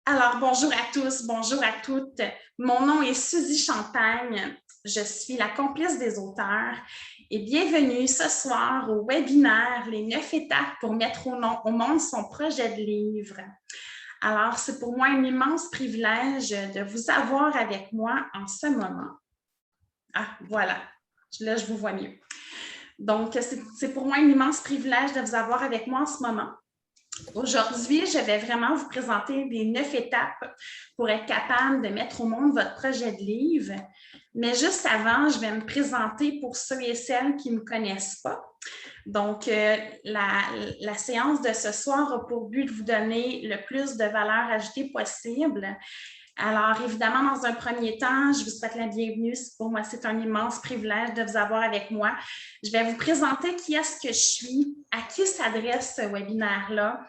Alors, bonjour à tous, bonjour à toutes. Mon nom est Suzy Champagne. Je suis la complice des auteurs et bienvenue ce soir au webinaire Les 9 étapes pour mettre au monde son projet de livre. Alors, c'est pour moi un immense privilège de vous avoir avec moi en ce moment. Ah, voilà, là, je vous vois mieux. Donc, c'est pour moi un immense privilège de vous avoir avec moi en ce moment. Aujourd'hui, je vais vraiment vous présenter les 9 étapes pour être capable de mettre au monde votre projet de livre. Mais juste avant, je vais me présenter pour ceux et celles qui ne me connaissent pas. Donc, la séance de ce soir a pour but de vous donner le plus de valeur ajoutée possible. Alors, évidemment, dans un premier temps, je vous souhaite la bienvenue. Pour moi, c'est un immense privilège de vous avoir avec moi. Je vais vous présenter qui est-ce que je suis, à qui s'adresse ce webinaire-là.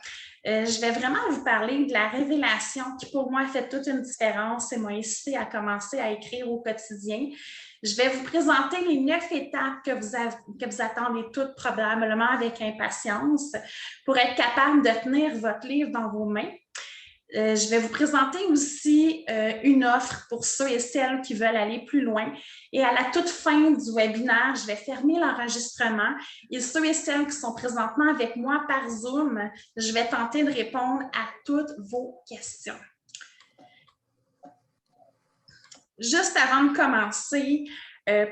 Je vais vraiment vous parler de la révélation qui, pour moi, fait toute une différence et m'a incité à commencer à écrire au quotidien. Je vais vous présenter les 9 étapes que vous attendez toutes probablement avec impatience pour être capable de tenir votre livre dans vos mains. Je vais vous présenter aussi une offre pour ceux et celles qui veulent aller plus loin. Et à la toute fin du webinaire, je vais fermer l'enregistrement. Et ceux et celles qui sont présentement avec moi par Zoom, je vais tenter de répondre à toutes vos questions. Juste avant de commencer,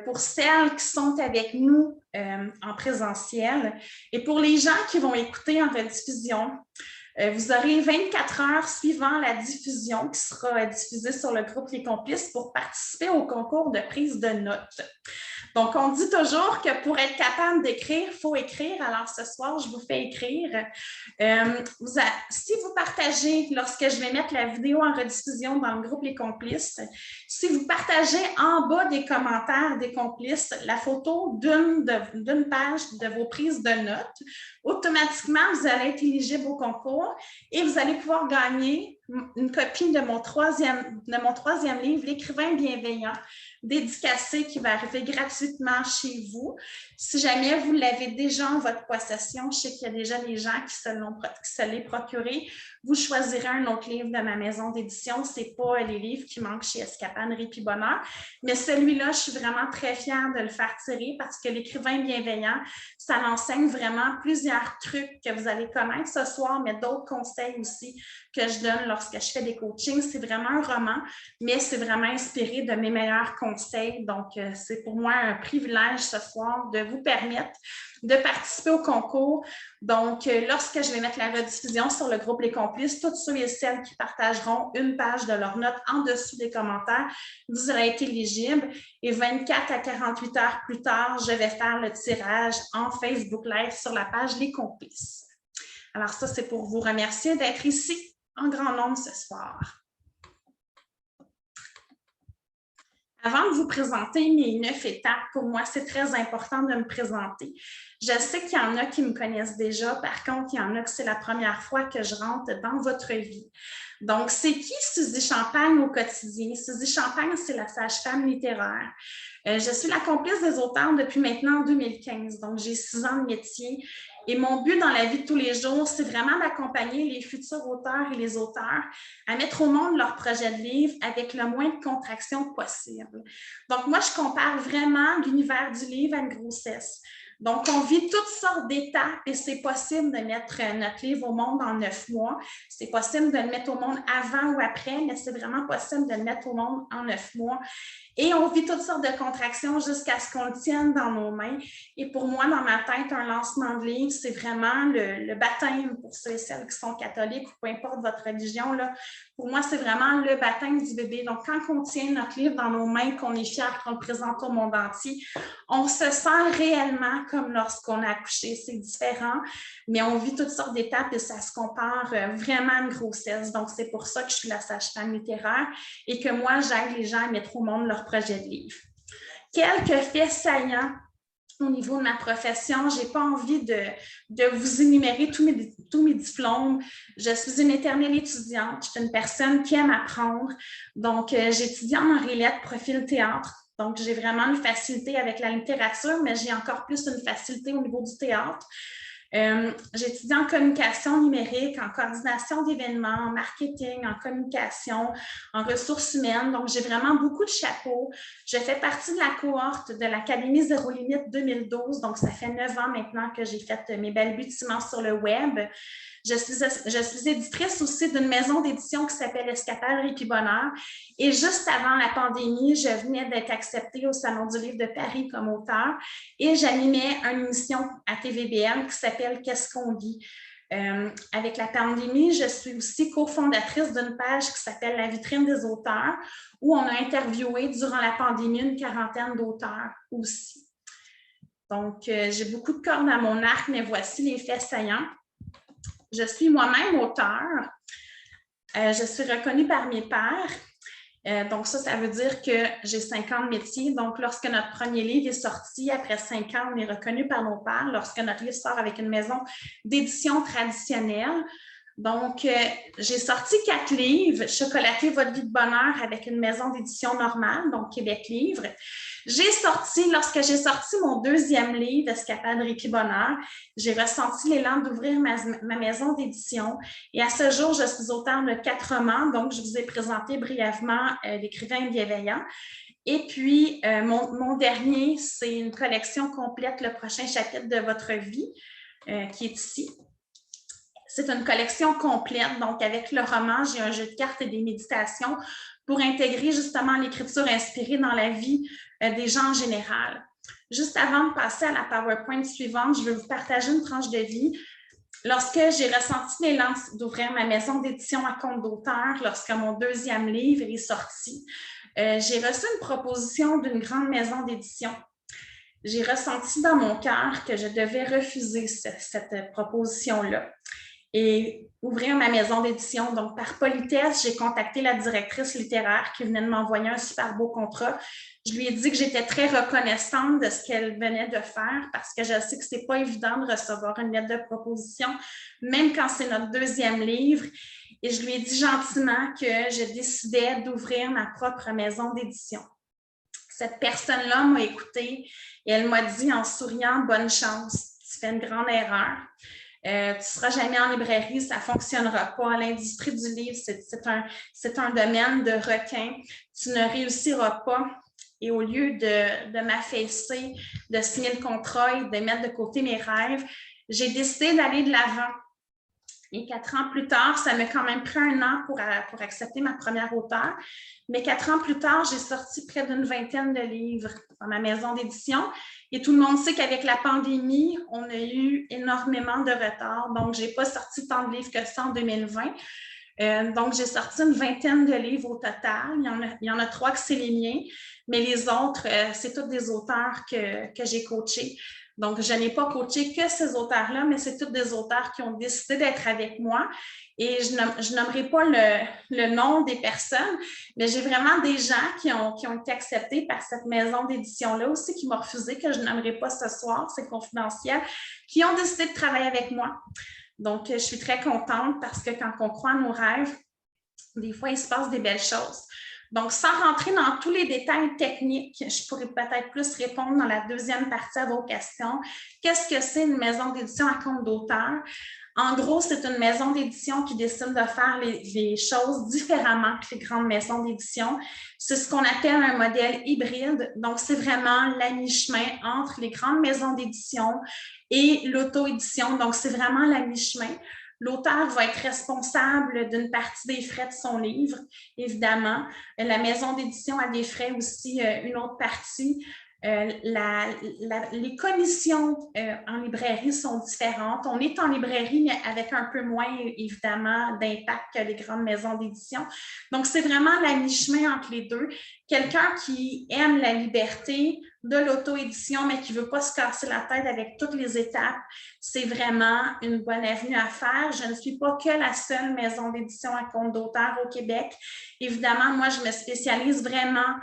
pour celles qui sont avec nous en présentiel et pour les gens qui vont écouter en rediffusion, vous aurez 24 heures suivant la diffusion qui sera diffusée sur le groupe Les Complices pour participer au concours de prise de notes. Donc, on dit toujours que pour être capable d'écrire, il faut écrire. Alors, ce soir, je vous fais écrire. Si vous partagez, lorsque je vais mettre la vidéo en rediffusion dans le groupe Les Complices, si vous partagez en bas des commentaires des complices la photo d'une page de vos prises de notes, automatiquement, vous allez être éligible au concours et vous allez pouvoir gagner une copie de mon troisième livre, L'écrivain bienveillant, dédicacé, qui va arriver gratuitement chez vous. Si jamais vous l'avez déjà en votre possession, je sais qu'il y a déjà des gens qui se l'est procuré, vous choisirez un autre livre de ma maison d'édition. Ce n'est pas les livres qui manquent chez Escapane, Répit Bonheur, mais celui-là, je suis vraiment très fière de le faire tirer parce que L'écrivain bienveillant, ça l'enseigne vraiment plusieurs trucs que vous allez connaître ce soir, mais d'autres conseils aussi que je donne lorsque je fais des coachings. C'est vraiment un roman, mais c'est vraiment inspiré de mes meilleurs conseils. Donc, c'est pour moi un privilège ce soir de vous permettre de participer au concours. Donc, lorsque je vais mettre la rediffusion sur le groupe Les Complices, tous ceux et celles qui partageront une page de leur note en dessous des commentaires, vous aurez été éligible. Et 24 à 48 heures plus tard, je vais faire le tirage en Facebook Live sur la page Les Complices. Alors ça, c'est pour vous remercier d'être ici en grand nombre ce soir. Avant de vous présenter mes 9 étapes, pour moi, c'est très important de me présenter. Je sais qu'il y en a qui me connaissent déjà. Par contre, il y en a que c'est la première fois que je rentre dans votre vie. Donc, c'est qui Suzy Champagne au quotidien? Suzy Champagne, c'est la sage-femme littéraire. Je suis la complice des auteurs depuis maintenant 2015. Donc, j'ai 6 ans de métier. Et mon but dans la vie de tous les jours, c'est vraiment d'accompagner les futurs auteurs et les auteurs à mettre au monde leur projet de livre avec le moins de contraction possible. Donc, moi, je compare vraiment l'univers du livre à une grossesse. Donc, on vit toutes sortes d'étapes et c'est possible de mettre notre livre au monde en 9 mois. C'est possible de le mettre au monde avant ou après, mais c'est vraiment possible de le mettre au monde en 9 mois. Et on vit toutes sortes de contractions jusqu'à ce qu'on le tienne dans nos mains. Et pour moi, dans ma tête, un lancement de livre, c'est vraiment le baptême pour ceux et celles qui sont catholiques ou peu importe votre religion. Là. Pour moi, c'est vraiment le baptême du bébé. Donc, quand on tient notre livre dans nos mains, qu'on est fier, qu'on le présente au monde entier, on se sent réellement comme lorsqu'on a accouché. C'est différent, mais on vit toutes sortes d'étapes et ça se compare vraiment à une grossesse. Donc, c'est pour ça que je suis la sage-femme littéraire et que moi, j'aide les gens à mettre au monde leur projet de livre. Quelques faits saillants au niveau de ma profession. Je n'ai pas envie de vous énumérer tous mes diplômes. Je suis une éternelle étudiante. Je suis une personne qui aime apprendre. Donc, j'étudie en Henri-Lettres, profil théâtre. Donc, j'ai vraiment une facilité avec la littérature, mais j'ai encore plus une facilité au niveau du théâtre. J'ai étudié en communication numérique, en coordination d'événements, en marketing, en communication, en ressources humaines. Donc, j'ai vraiment beaucoup de chapeaux. Je fais partie de la cohorte de l'Académie Zéro Limite 2012. Donc, ça fait 9 ans maintenant que j'ai fait mes balbutiements sur le web. Je suis éditrice aussi d'une maison d'édition qui s'appelle Escapade Répi Bonheur. Et juste avant la pandémie, je venais d'être acceptée au Salon du Livre de Paris comme auteure et j'animais une émission à TVBM qui s'appelle Qu'est-ce qu'on lit? Avec la pandémie, je suis aussi cofondatrice d'une page qui s'appelle La vitrine des auteurs, où on a interviewé durant la pandémie une quarantaine d'auteurs aussi. Donc, j'ai beaucoup de cordes à mon arc, mais voici les faits saillants. Je suis moi-même auteure. Je suis reconnue par mes pairs. Donc, ça veut dire que j'ai 5 ans de métier. Donc, lorsque notre premier livre est sorti, après 5 ans, on est reconnu par nos pairs. Lorsque notre livre sort avec une maison d'édition traditionnelle. Donc, j'ai sorti 4 livres, Chocolater votre vie de bonheur avec une maison d'édition normale, donc Québec Livre. Lorsque j'ai sorti mon 2e livre, Escapade Répi Bonheur, j'ai ressenti l'élan d'ouvrir ma maison d'édition. Et à ce jour, je suis auteure de 4 romans, donc je vous ai présenté brièvement L'écrivain bienveillant. Et puis, mon dernier, c'est une collection complète, Le prochain chapitre de votre vie, qui est ici. C'est une collection complète, donc avec le roman, j'ai un jeu de cartes et des méditations pour intégrer justement l'écriture inspirée dans la vie des gens en général. Juste avant de passer à la PowerPoint suivante, je vais vous partager une tranche de vie. Lorsque j'ai ressenti l'élan d'ouvrir ma maison d'édition à compte d'auteur, lorsque mon 2e livre est sorti, j'ai reçu une proposition d'une grande maison d'édition. J'ai ressenti dans mon cœur que je devais refuser cette proposition-là et ouvrir ma maison d'édition. Donc, par politesse, j'ai contacté la directrice littéraire qui venait de m'envoyer un super beau contrat. Je lui ai dit que j'étais très reconnaissante de ce qu'elle venait de faire parce que je sais que ce n'est pas évident de recevoir une lettre de proposition, même quand c'est notre 2e livre. Et je lui ai dit gentiment que je décidais d'ouvrir ma propre maison d'édition. Cette personne-là m'a écoutée et elle m'a dit en souriant « Bonne chance, tu fais une grande erreur. » Tu ne seras jamais en librairie, ça ne fonctionnera pas. L'industrie du livre, c'est un domaine de requins. Tu ne réussiras pas. Et au lieu de m'affaisser, de signer le contrat et de mettre de côté mes rêves, j'ai décidé d'aller de l'avant. Et 4 ans plus tard, ça m'a quand même pris 1 an pour accepter ma première auteure. Mais 4 ans plus tard, j'ai sorti près d'une 20aine de livres dans ma maison d'édition. Et tout le monde sait qu'avec la pandémie, on a eu énormément de retard. Donc, je n'ai pas sorti tant de livres que ça en 2020. Donc, j'ai sorti une 20aine de livres au total. Il y en a 3 que c'est les miens, mais les autres, c'est tous des auteurs que j'ai coachés. Donc, je n'ai pas coaché que ces auteurs-là, mais c'est tous des auteurs qui ont décidé d'être avec moi. Et je nommerai pas le nom des personnes, mais j'ai vraiment des gens qui ont été acceptés par cette maison d'édition-là aussi, qui m'ont refusé, que je nommerai pas ce soir, c'est confidentiel, qui ont décidé de travailler avec moi. Donc, je suis très contente parce que quand on croit à nos rêves, des fois, il se passe des belles choses. Donc, sans rentrer dans tous les détails techniques, je pourrais peut-être plus répondre dans la 2e partie à vos questions. Qu'est-ce que c'est une maison d'édition à compte d'auteur? En gros, c'est une maison d'édition qui décide de faire les choses différemment que les grandes maisons d'édition. C'est ce qu'on appelle un modèle hybride. Donc, c'est vraiment la mi-chemin entre les grandes maisons d'édition et l'auto-édition. Donc, c'est vraiment la mi-chemin. L'auteur va être responsable d'une partie des frais de son livre, évidemment. La maison d'édition a des frais aussi, une autre partie. Les commissions en librairie sont différentes. On est en librairie, mais avec un peu moins, évidemment, d'impact que les grandes maisons d'édition. Donc, c'est vraiment la mi-chemin entre les deux. Quelqu'un qui aime la liberté de l'auto-édition, mais qui ne veut pas se casser la tête avec toutes les étapes, c'est vraiment une bonne avenue à faire. Je ne suis pas que la seule maison d'édition à compte d'auteur au Québec. Évidemment, moi, je me spécialise vraiment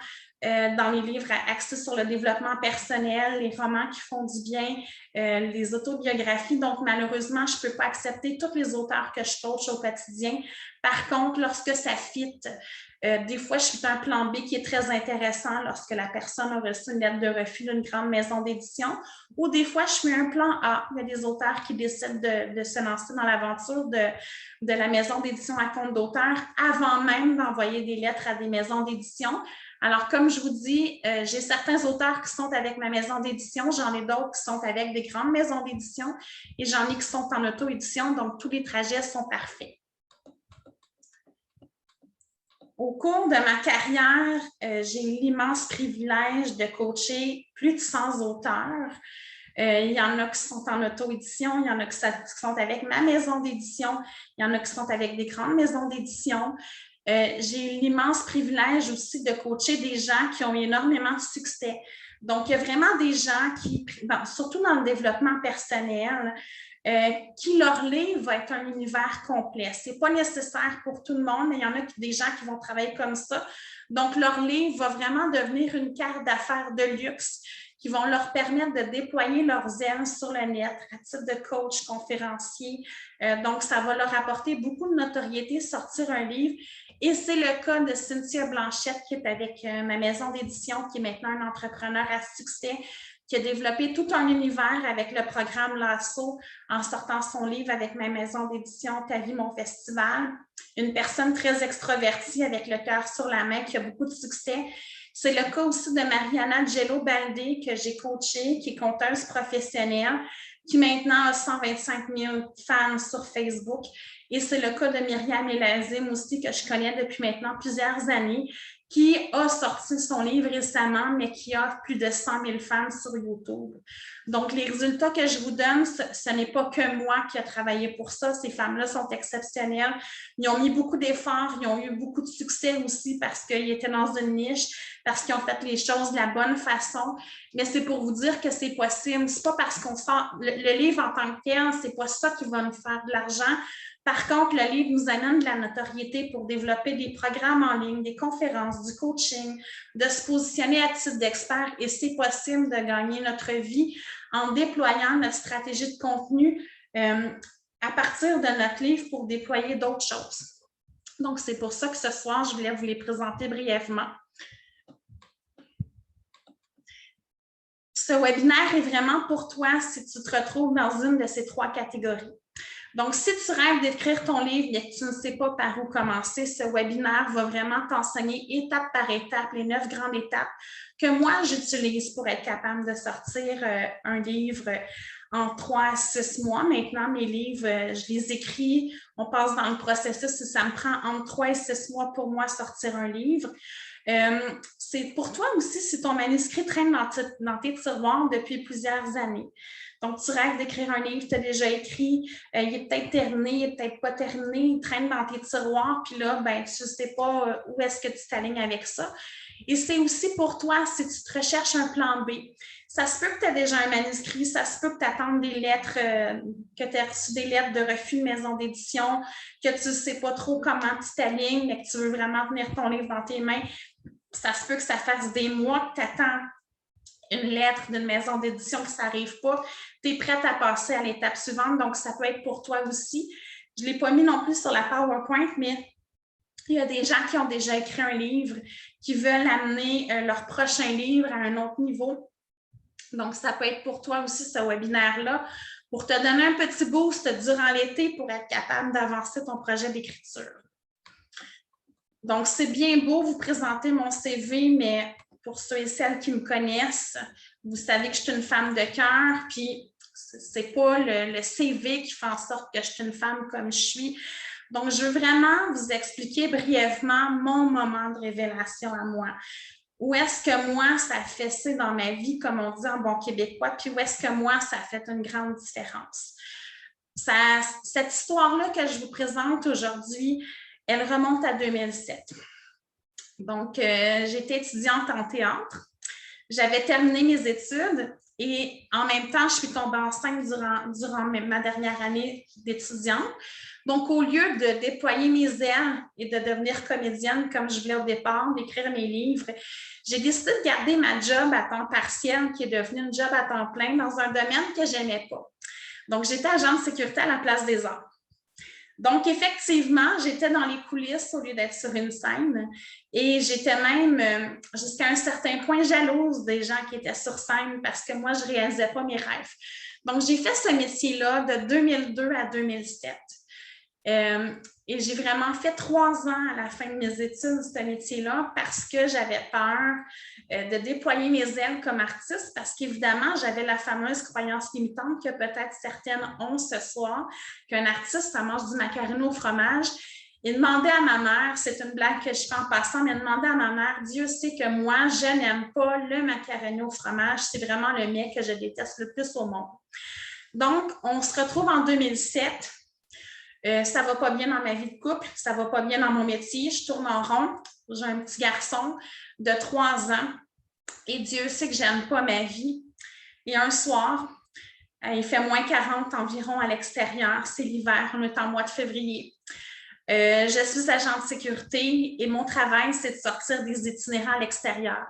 dans les livres axés sur le développement personnel, les romans qui font du bien, les autobiographies. Donc, malheureusement, je ne peux pas accepter tous les auteurs que je coach au quotidien. Par contre, lorsque ça fit Des fois, je suis un plan B qui est très intéressant lorsque la personne a reçu une lettre de refus d'une grande maison d'édition. Ou des fois, je mets un plan A. Il y a des auteurs qui décident de se lancer dans l'aventure de la maison d'édition à compte d'auteur avant même d'envoyer des lettres à des maisons d'édition. Alors, comme je vous dis, j'ai certains auteurs qui sont avec ma maison d'édition, j'en ai d'autres qui sont avec des grandes maisons d'édition et j'en ai qui sont en auto-édition, donc tous les trajets sont parfaits. Au cours de ma carrière, j'ai eu l'immense privilège de coacher plus de 100 auteurs. Il y en a qui sont en auto-édition, il y en a qui sont avec ma maison d'édition, il y en a qui sont avec des grandes maisons d'édition. J'ai eu l'immense privilège aussi de coacher des gens qui ont eu énormément de succès. Donc, il y a vraiment des gens qui, surtout dans le développement personnel, qui leur livre va être un univers complet. Ce n'est pas nécessaire pour tout le monde, mais il y en a des gens qui vont travailler comme ça. Donc, leur livre va vraiment devenir une carte d'affaires de luxe qui vont leur permettre de déployer leurs ailes sur le net à titre de coach, conférencier. Donc, ça va leur apporter beaucoup de notoriété, sortir un livre. Et c'est le cas de Cynthia Blanchette qui est avec ma maison d'édition, qui est maintenant un entrepreneur à succès, qui a développé tout un univers avec le programme Lasso en sortant son livre avec ma maison d'édition Ta vie, mon festival. Une personne très extrovertie avec le cœur sur la main qui a beaucoup de succès. C'est le cas aussi de Mariana Gello-Baldé que j'ai coachée, qui est conteuse professionnelle, qui maintenant a 125 000 fans sur Facebook. Et c'est le cas de Myriam Elazim aussi, que je connais depuis maintenant plusieurs années, qui a sorti son livre récemment, mais qui a plus de 100 000 fans sur YouTube. Donc, les résultats que je vous donne, ce n'est pas que moi qui ai travaillé pour ça. Ces femmes-là sont exceptionnelles. Ils ont mis beaucoup d'efforts, ils ont eu beaucoup de succès aussi parce qu'ils étaient dans une niche, parce qu'ils ont fait les choses de la bonne façon. Mais c'est pour vous dire que c'est possible. C'est pas parce qu'on sort le livre en tant que tel, c'est pas ça qui va nous faire de l'argent. Par contre, le livre nous amène de la notoriété pour développer des programmes en ligne, des conférences, du coaching, de se positionner à titre d'expert et c'est possible de gagner notre vie en déployant notre stratégie de contenu à partir de notre livre pour déployer d'autres choses. Donc, c'est pour ça que ce soir, je voulais vous les présenter brièvement. Ce webinaire est vraiment pour toi si tu te retrouves dans une de ces 3 catégories. Donc, si tu rêves d'écrire ton livre et que tu ne sais pas par où commencer, ce webinaire va vraiment t'enseigner étape par étape les 9 grandes étapes que moi, j'utilise pour être capable de sortir un livre en 3 à 6 mois. Maintenant, mes livres, je les écris, on passe dans le processus et ça me prend entre 3 et 6 mois pour moi sortir un livre. C'est pour toi aussi si ton manuscrit traîne dans tes tiroirs depuis plusieurs années. Donc, tu rêves d'écrire un livre, tu as déjà écrit, il est peut-être terminé, il n'est peut-être pas terminé, il traîne dans tes tiroirs, puis là, ben, tu ne sais pas où est-ce que tu t'alignes avec ça. Et c'est aussi pour toi si tu te recherches un plan B. Ça se peut que tu aies déjà un manuscrit, ça se peut que tu attendes des lettres, que tu aies reçu des lettres de refus de maison d'édition, que tu ne sais pas trop comment tu t'alignes, mais que tu veux vraiment tenir ton livre dans tes mains. Ça se peut que ça fasse des mois que tu attends une lettre d'une maison d'édition, que ça n'arrive pas, tu es prête à passer à l'étape suivante, donc ça peut être pour toi aussi. Je ne l'ai pas mis non plus sur la PowerPoint, mais il y a des gens qui ont déjà écrit un livre, qui veulent amener leur prochain livre à un autre niveau. Donc, ça peut être pour toi aussi ce webinaire-là, pour te donner un petit boost durant l'été pour être capable d'avancer ton projet d'écriture. Donc, c'est bien beau vous présenter mon CV, mais pour ceux et celles qui me connaissent, vous savez que je suis une femme de cœur, puis c'est pas le CV qui fait en sorte que je suis une femme comme je suis. Donc, je veux vraiment vous expliquer brièvement mon moment de révélation à moi. Où est-ce que moi, ça a fessé dans ma vie, comme on dit en bon québécois, puis où est-ce que moi, ça a fait une grande différence. Cette histoire-là que je vous présente aujourd'hui, elle remonte à 2007. Donc, j'étais étudiante en théâtre. J'avais terminé mes études et en même temps, je suis tombée enceinte durant ma dernière année d'étudiante. Donc, au lieu de déployer mes ailes et de devenir comédienne comme je voulais au départ, d'écrire mes livres, j'ai décidé de garder ma job à temps partiel qui est devenue une job à temps plein dans un domaine que je n'aimais pas. Donc, j'étais agente de sécurité à la Place des Arts. Donc, effectivement, j'étais dans les coulisses au lieu d'être sur une scène et j'étais même jusqu'à un certain point jalouse des gens qui étaient sur scène parce que moi, je ne réalisais pas mes rêves. Donc, j'ai fait ce métier-là de 2002 à 2007. Et j'ai vraiment fait 3 ans à la fin de mes études, ce métier-là, parce que j'avais peur de déployer mes ailes comme artiste, parce qu'évidemment, j'avais la fameuse croyance limitante que peut-être certaines ont ce soir, qu'un artiste, ça mange du macaroni au fromage. Et demander à ma mère, c'est une blague que je fais en passant, mais demander à ma mère, Dieu sait que moi, je n'aime pas le macaroni au fromage, c'est vraiment le mets que je déteste le plus au monde. Donc, on se retrouve en 2007. Ça ne va pas bien dans ma vie de couple, ça ne va pas bien dans mon métier, je tourne en rond. J'ai un petit garçon de 3 ans et Dieu sait que je n'aime pas ma vie. Et un soir, il fait moins 40 environ à l'extérieur, c'est l'hiver, on est en mois de février. Je suis agent de sécurité et mon travail, c'est de sortir des itinérants à l'extérieur.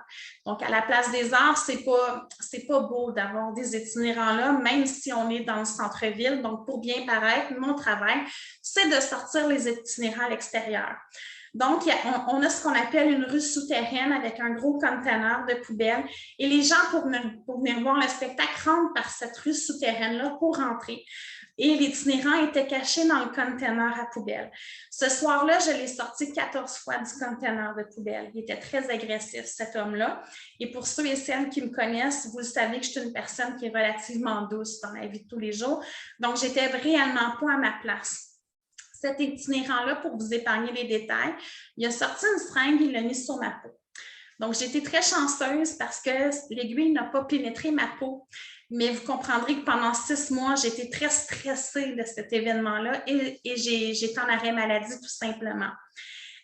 Donc, à la Place des Arts, c'est pas beau d'avoir des itinérants là, même si on est dans le centre-ville. Donc, pour bien paraître, mon travail, c'est de sortir les itinérants à l'extérieur. Donc, on a ce qu'on appelle une rue souterraine avec un gros conteneur de poubelles et les gens, pour venir voir le spectacle, rentrent par cette rue souterraine-là pour rentrer. Et l'itinérant était caché dans le conteneur à poubelle. Ce soir-là, je l'ai sorti 14 fois du conteneur de poubelle. Il était très agressif, cet homme-là. Et pour ceux et celles qui me connaissent, vous le savez que je suis une personne qui est relativement douce dans la vie de tous les jours. Donc, j'étais réellement pas à ma place. Cet itinérant-là, pour vous épargner les détails, il a sorti une seringue, il l'a mis sur ma peau. Donc, j'ai été très chanceuse parce que l'aiguille n'a pas pénétré ma peau. Mais vous comprendrez que pendant 6 mois, j'ai été très stressée de cet événement-là et j'étais en arrêt maladie tout simplement.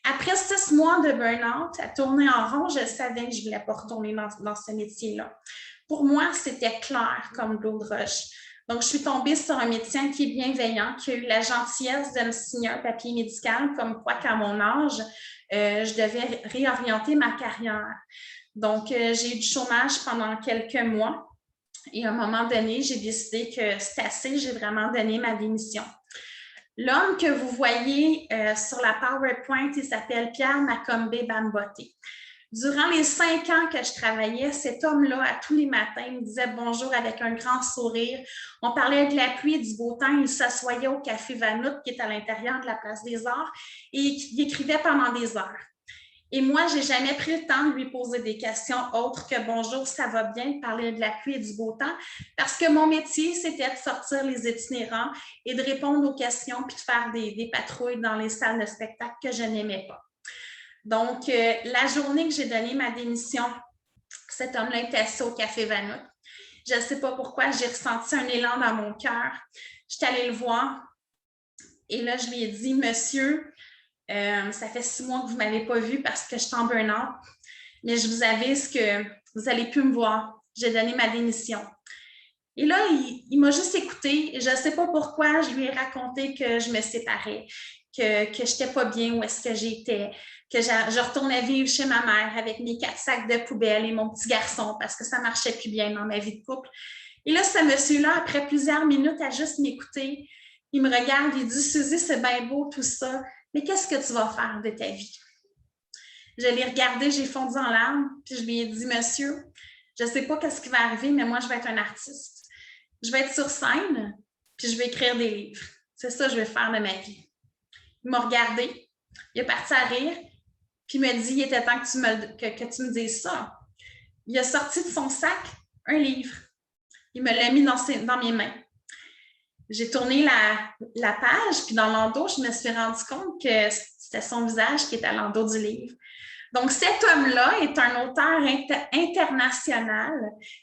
Après 6 mois de burn-out, à tourner en rond, je savais que je ne voulais pas retourner dans ce métier-là. Pour moi, c'était clair comme l'eau de roche. Donc, je suis tombée sur un médecin qui est bienveillant, qui a eu la gentillesse de me signer un papier médical, comme quoi qu'à mon âge, je devais réorienter ma carrière. Donc, j'ai eu du chômage pendant quelques mois et à un moment donné, j'ai décidé que c'était assez, j'ai vraiment donné ma démission. L'homme que vous voyez sur la PowerPoint, il s'appelle Pierre Macombé Bamboté. Durant les 5 ans que je travaillais, cet homme-là, à tous les matins, me disait bonjour avec un grand sourire. On parlait de la pluie et du beau temps. Il s'assoyait au Café Vanout, qui est à l'intérieur de la Place des Arts, et il écrivait pendant des heures. Et moi, je n'ai jamais pris le temps de lui poser des questions autres que bonjour, ça va bien, parler de la pluie et du beau temps, parce que mon métier, c'était de sortir les itinérants et de répondre aux questions puis de faire des patrouilles dans les salles de spectacle que je n'aimais pas. Donc, la journée que j'ai donné ma démission, cet homme-là était assis au Café Vanout. Je ne sais pas pourquoi, j'ai ressenti un élan dans mon cœur. Je suis allée le voir et là, je lui ai dit, monsieur, ça fait 6 mois que vous ne m'avez pas vu parce que je suis en burn-out, mais je vous avise que vous n'allez plus me voir. J'ai donné ma démission. Et là, il m'a juste écouté. Je ne sais pas pourquoi, je lui ai raconté que je me séparais, que je n'étais pas bien où est-ce que j'étais, que je retournais vivre chez ma mère avec mes 4 sacs de poubelle et mon petit garçon parce que ça ne marchait plus bien dans ma vie de couple. Et là, ce monsieur-là, après plusieurs minutes, a juste m'écouté. Il me regarde, il dit « Suzy, c'est bien beau tout ça, mais qu'est-ce que tu vas faire de ta vie? » Je l'ai regardé, j'ai fondu en larmes, puis je lui ai dit « Monsieur, je ne sais pas ce qui va arriver, mais moi, je vais être un artiste. Je vais être sur scène, puis je vais écrire des livres. C'est ça que je vais faire de ma vie. » Il m'a regardé, il est parti à rire, puis il m'a dit « Il était temps que tu me dises ça. » Il a sorti de son sac un livre. Il me l'a mis dans mes mains. J'ai tourné la page, puis dans l'endos, je me suis rendu compte que c'était son visage qui était à l'endos du livre. Donc, cet homme-là est un auteur international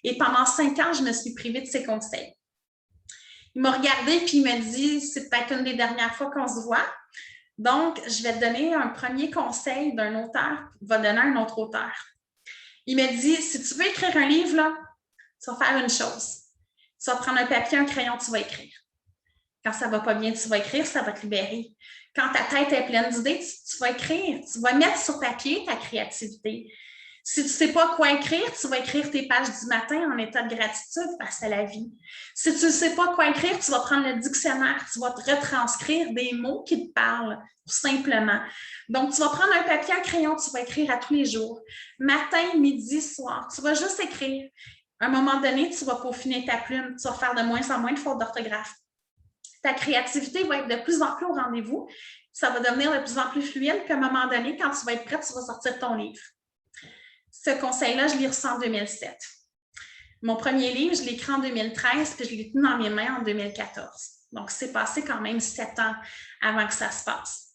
et pendant 5 ans, je me suis privée de ses conseils. Il m'a regardé puis il m'a dit « C'est peut-être une des dernières fois qu'on se voit. Donc, je vais te donner un premier conseil d'un auteur qui va donner à un autre auteur. » Il m'a dit « Si tu veux écrire un livre, là, tu vas faire une chose. Tu vas prendre un papier, un crayon, tu vas écrire. Quand ça ne va pas bien, tu vas écrire, ça va te libérer. Quand ta tête est pleine d'idées, tu vas écrire. Tu vas mettre sur papier ta créativité. Si tu ne sais pas quoi écrire, tu vas écrire tes pages du matin en état de gratitude face à la vie. Si tu ne sais pas quoi écrire, tu vas prendre le dictionnaire, tu vas te retranscrire des mots qui te parlent, tout simplement. Donc, tu vas prendre un papier, un crayon, tu vas écrire à tous les jours. Matin, midi, soir, tu vas juste écrire. À un moment donné, tu vas peaufiner ta plume, tu vas faire de moins en moins de fautes d'orthographe. Ta créativité va être de plus en plus au rendez-vous, ça va devenir de plus en plus fluide, puis à un moment donné, quand tu vas être prête, tu vas sortir ton livre. Ce conseil-là, je l'ai reçu en 2007. Mon premier livre, je l'ai écrit en 2013, puis je l'ai tenu dans mes mains en 2014. Donc, c'est passé quand même 7 ans avant que ça se passe.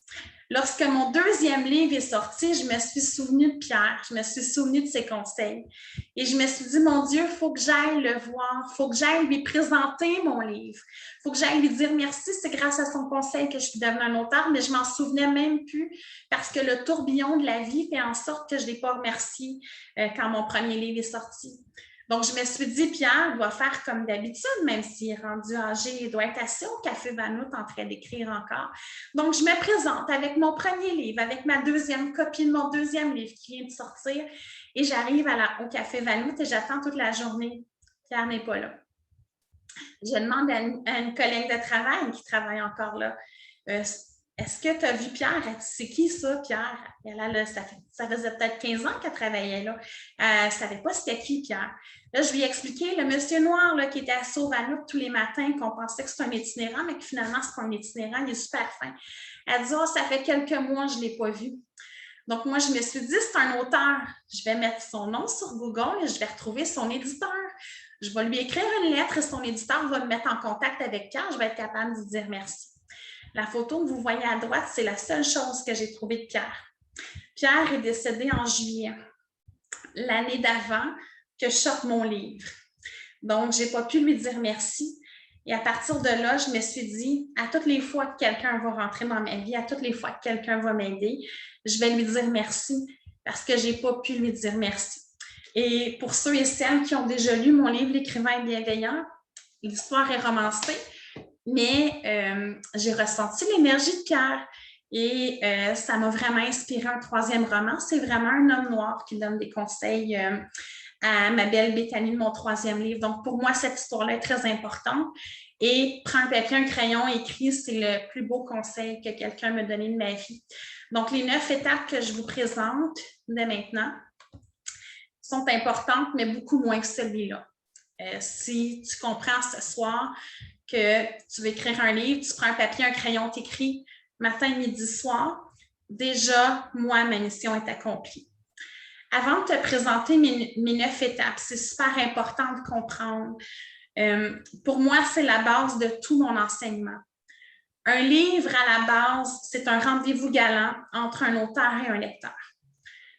Lorsque mon deuxième livre est sorti, je me suis souvenue de Pierre, je me suis souvenue de ses conseils. Et je me suis dit, mon Dieu, il faut que j'aille le voir, il faut que j'aille lui présenter mon livre, il faut que j'aille lui dire merci, c'est grâce à son conseil que je suis devenue un auteur, mais je m'en souvenais même plus parce que le tourbillon de la vie fait en sorte que je ne l'ai pas remercié quand mon premier livre est sorti. Donc, je me suis dit, Pierre doit faire comme d'habitude, même s'il est rendu âgé, il doit être assis au Café Vanout en train d'écrire encore. Donc, je me présente avec mon premier livre, avec ma deuxième copie de mon deuxième livre qui vient de sortir, et j'arrive au Café Vanout et j'attends toute la journée. Pierre n'est pas là. Je demande à une collègue de travail qui travaille encore là, est-ce que tu as vu Pierre? C'est qui ça, Pierre? Ça faisait peut-être 15 ans qu'elle travaillait là. Elle ne savait pas c'était qui, Pierre. Là, je lui ai expliqué, le monsieur noir là, qui était à Sauvaloupe tous les matins, qu'on pensait que c'était un itinérant, mais que finalement, c'est pas un itinérant, il est super fin. Elle dit, ça fait quelques mois, je ne l'ai pas vu. Donc, moi, je me suis dit, c'est un auteur. Je vais mettre son nom sur Google et je vais retrouver son éditeur. Je vais lui écrire une lettre et son éditeur va me mettre en contact avec Pierre. Je vais être capable de lui dire merci. La photo que vous voyez à droite, c'est la seule chose que j'ai trouvée de Pierre. Pierre est décédé en juillet, l'année d'avant que je sorte mon livre. Donc, je n'ai pas pu lui dire merci. Et à partir de là, je me suis dit, à toutes les fois que quelqu'un va rentrer dans ma vie, à toutes les fois que quelqu'un va m'aider, je vais lui dire merci parce que je n'ai pas pu lui dire merci. Et pour ceux et celles qui ont déjà lu mon livre « L'écrivain est bienveillant », l'histoire est romancée, mais j'ai ressenti l'énergie de Pierre et ça m'a vraiment inspiré un troisième roman. C'est vraiment un homme noir qui donne des conseils à ma belle Béthanie de mon troisième livre. Donc, pour moi, cette histoire-là est très importante. Et prends un papier, un crayon, écrit, c'est le plus beau conseil que quelqu'un m'a donné de ma vie. Donc, les 9 étapes que je vous présente dès maintenant sont importantes, mais beaucoup moins que celui-là. Si tu comprends ce soir que tu veux écrire un livre, tu prends un papier, un crayon, tu écris matin, midi, soir, déjà, moi, ma mission est accomplie. Avant de te présenter mes 9 étapes, c'est super important de comprendre. Pour moi, c'est la base de tout mon enseignement. Un livre, à la base, c'est un rendez-vous galant entre un auteur et un lecteur.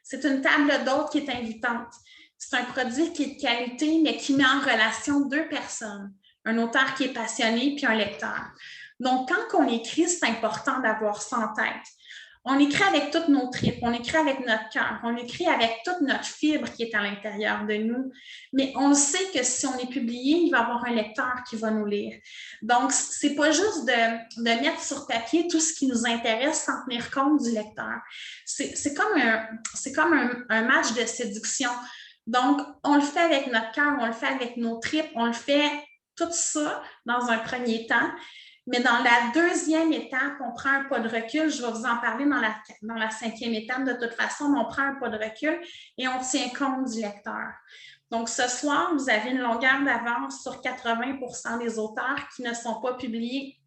C'est une table d'hôte qui est invitante. C'est un produit qui est de qualité, mais qui met en relation deux personnes, un auteur qui est passionné puis un lecteur. Donc, quand on écrit, c'est important d'avoir ça en tête. On écrit avec toutes nos tripes, on écrit avec notre cœur, on écrit avec toute notre fibre qui est à l'intérieur de nous. Mais on sait que si on est publié, il va y avoir un lecteur qui va nous lire. Donc, c'est pas juste de mettre sur papier tout ce qui nous intéresse sans tenir compte du lecteur. C'est comme un match de séduction. Donc, on le fait avec notre cœur, on le fait avec nos tripes, on le fait tout ça dans un premier temps. Mais dans la deuxième étape, on prend un pas de recul. Je vais vous en parler dans la 5e étape de toute façon, mais on prend un pas de recul et on tient compte du lecteur. Donc, ce soir, vous avez une longueur d'avance sur 80% des auteurs qui ne sont pas publiés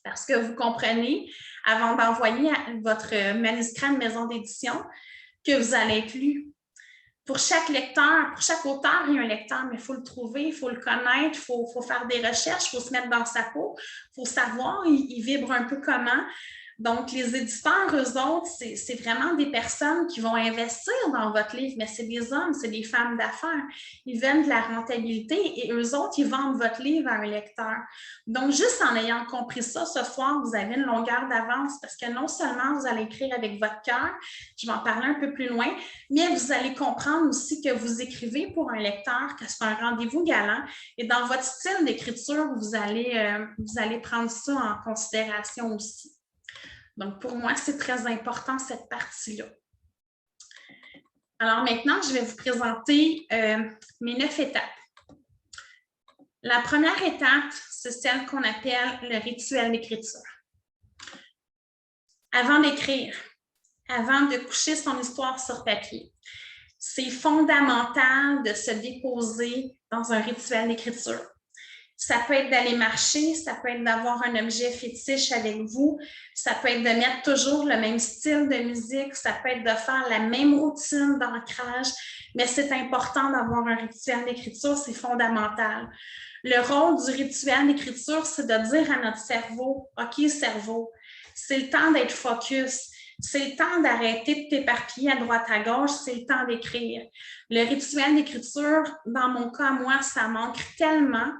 parce que vous comprenez, avant d'envoyer votre manuscrit de maison d'édition, que vous allez être lu. Pour chaque lecteur, pour chaque auteur, il y a un lecteur, mais il faut le trouver, il faut le connaître, il faut faire des recherches, il faut se mettre dans sa peau, il faut savoir, il vibre un peu comment. Donc, les éditeurs, eux autres, c'est vraiment des personnes qui vont investir dans votre livre, mais c'est des hommes, c'est des femmes d'affaires. Ils veulent de la rentabilité et eux autres, ils vendent votre livre à un lecteur. Donc, juste en ayant compris ça, ce soir, vous avez une longueur d'avance parce que non seulement vous allez écrire avec votre cœur, je vais en parler un peu plus loin, mais vous allez comprendre aussi que vous écrivez pour un lecteur, que c'est un rendez-vous galant et dans votre style d'écriture, vous allez prendre ça en considération aussi. Donc, pour moi, c'est très important cette partie-là. Alors maintenant, je vais vous présenter mes 9 étapes. La première étape, c'est celle qu'on appelle le rituel d'écriture. Avant d'écrire, avant de coucher son histoire sur papier, c'est fondamental de se déposer dans un rituel d'écriture. Ça peut être d'aller marcher, ça peut être d'avoir un objet fétiche avec vous, ça peut être de mettre toujours le même style de musique, ça peut être de faire la même routine d'ancrage, mais c'est important d'avoir un rituel d'écriture, c'est fondamental. Le rôle du rituel d'écriture, c'est de dire à notre cerveau, « OK, cerveau, c'est le temps d'être focus. C'est le temps d'arrêter de t'éparpiller à droite à gauche, c'est le temps d'écrire. » Le rituel d'écriture, dans mon cas, moi, ça manque tellement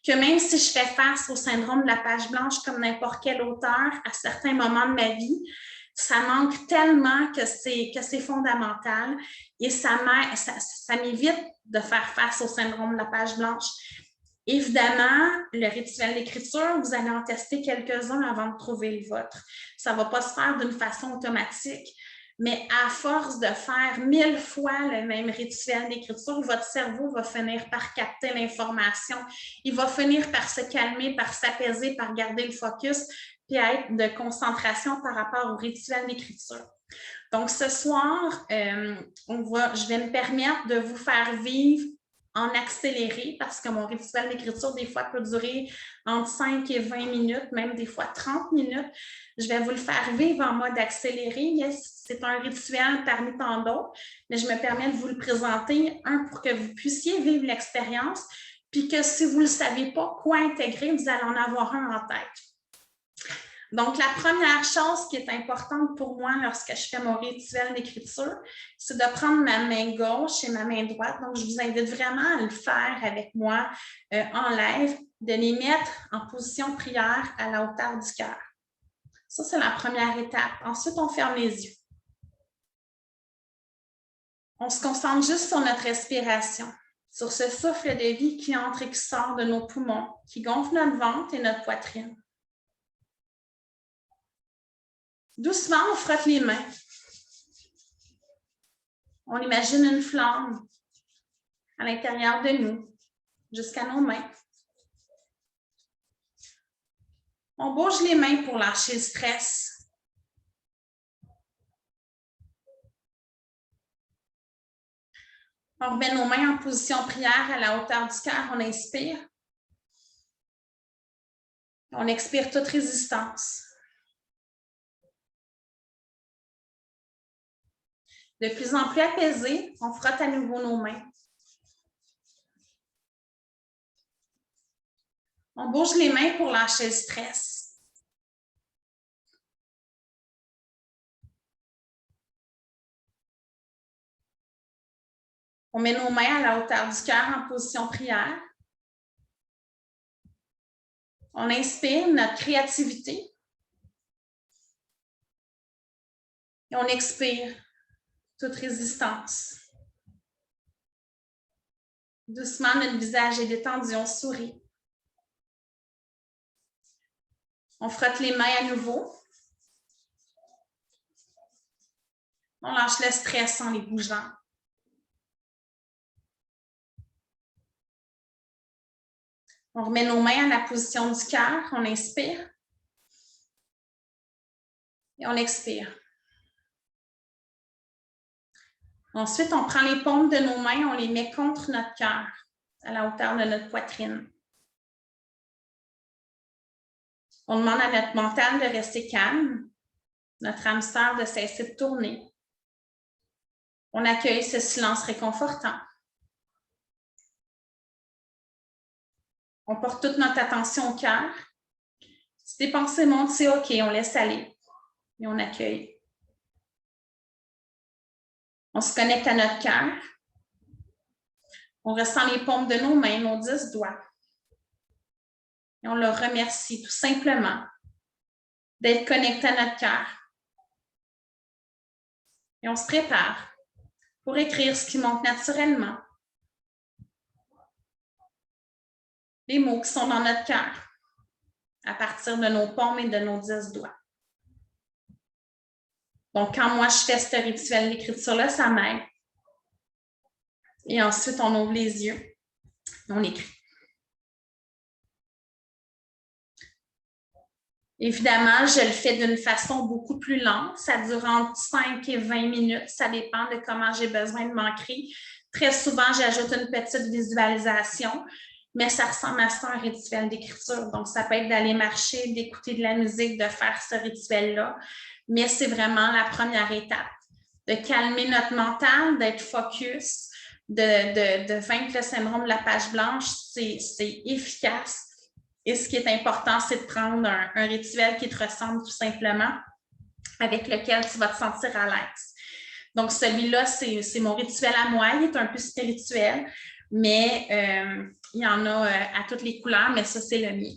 que même si je fais face au syndrome de la page blanche comme n'importe quel auteur à certains moments de ma vie, ça manque tellement que c'est fondamental et ça m'évite de faire face au syndrome de la page blanche. Évidemment, le rituel d'écriture, vous allez en tester quelques-uns avant de trouver le vôtre. Ça ne va pas se faire d'une façon automatique, mais à force de faire 1000 fois le même rituel d'écriture, votre cerveau va finir par capter l'information. Il va finir par se calmer, par s'apaiser, par garder le focus, puis être de concentration par rapport au rituel d'écriture. Donc, ce soir, je vais me permettre de vous faire vivre en accéléré parce que mon rituel d'écriture, des fois, peut durer entre 5 et 20 minutes, même des fois 30 minutes. Je vais vous le faire vivre en mode accéléré. C'est un rituel parmi tant d'autres, mais je me permets de vous le présenter, pour que vous puissiez vivre l'expérience, puis que si vous ne savez pas quoi intégrer, vous allez en avoir un en tête. Donc, la première chose qui est importante pour moi lorsque je fais mon rituel d'écriture, c'est de prendre ma main gauche et ma main droite. Donc, je vous invite vraiment à le faire avec moi en live, de les mettre en position prière à la hauteur du cœur. Ça, c'est la première étape. Ensuite, on ferme les yeux. On se concentre juste sur notre respiration, sur ce souffle de vie qui entre et qui sort de nos poumons, qui gonfle notre ventre et notre poitrine. Doucement, on frotte les mains. On imagine une flamme à l'intérieur de nous, jusqu'à nos mains. On bouge les mains pour lâcher le stress. On remet nos mains en position prière à la hauteur du cœur. On inspire. On expire toute résistance. De plus en plus apaisé, on frotte à nouveau nos mains. On bouge les mains pour lâcher le stress. On met nos mains à la hauteur du cœur en position prière. On inspire notre créativité. Et on expire toute résistance. Doucement, notre visage est détendu, on sourit. On frotte les mains à nouveau. On lâche le stress en les bougeant. On remet nos mains à la position du cœur. On inspire. Et on expire. Ensuite, on prend les paumes de nos mains, on les met contre notre cœur, à la hauteur de notre poitrine. On demande à notre mental de rester calme, notre âme sœur de cesser de tourner. On accueille ce silence réconfortant. On porte toute notre attention au cœur. Si des pensées montent, c'est OK, on laisse aller et on accueille. On se connecte à notre cœur. On ressent les paumes de nos mains, nos 10 doigts. Et on le remercie tout simplement d'être connecté à notre cœur. Et on se prépare pour écrire ce qui monte naturellement. Les mots qui sont dans notre cœur à partir de nos paumes et de nos 10 doigts. Donc, quand moi, je fais ce rituel d'écriture-là, ça m'aide Et ensuite, on ouvre les yeux. On écrit. Évidemment, je le fais d'une façon beaucoup plus lente. Ça dure entre 5 et 20 minutes. Ça dépend de comment j'ai besoin de m'ancrer. Très souvent, j'ajoute une petite visualisation, mais ça ressemble à ça, un rituel d'écriture. Donc, ça peut être d'aller marcher, d'écouter de la musique, de faire ce rituel-là. Mais c'est vraiment la première étape, de calmer notre mental, d'être focus, de vaincre le syndrome de la page blanche. C'est efficace. Et ce qui est important, c'est de prendre un rituel qui te ressemble tout simplement, avec lequel tu vas te sentir à l'aise. Donc, celui-là, c'est mon rituel à moi. Il est un peu spirituel, mais il y en a à toutes les couleurs, mais ça, c'est le mien.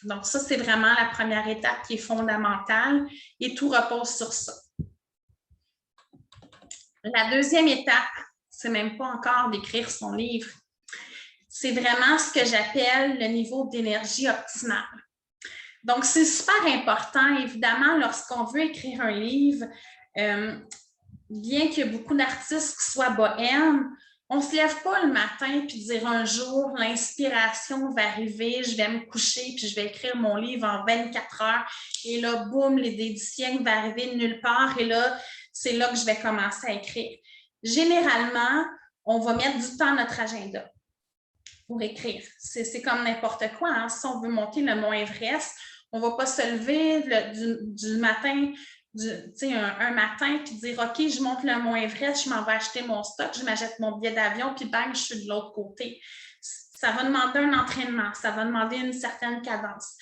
Donc, ça, c'est vraiment la première étape qui est fondamentale et tout repose sur ça. La deuxième étape, c'est même pas encore d'écrire son livre. C'est vraiment ce que j'appelle le niveau d'énergie optimale. Donc, c'est super important, évidemment, lorsqu'on veut écrire un livre, bien qu'il y ait beaucoup d'artistes qui soient bohèmes, on ne se lève pas le matin puis dire un jour, l'inspiration va arriver, je vais me coucher puis je vais écrire mon livre en 24 heures et là, boum, l'idée du siècle va arriver de nulle part et là, c'est là que je vais commencer à écrire. Généralement, on va mettre du temps à notre agenda pour écrire. C'est comme n'importe quoi. Hein? Si on veut monter le mont Everest, on ne va pas se lever du matin, un matin, puis dire « OK, je monte le mont Everest, je m'en vais acheter mon stock, je m'achète mon billet d'avion, puis bang, je suis de l'autre côté. » Ça va demander un entraînement, ça va demander une certaine cadence.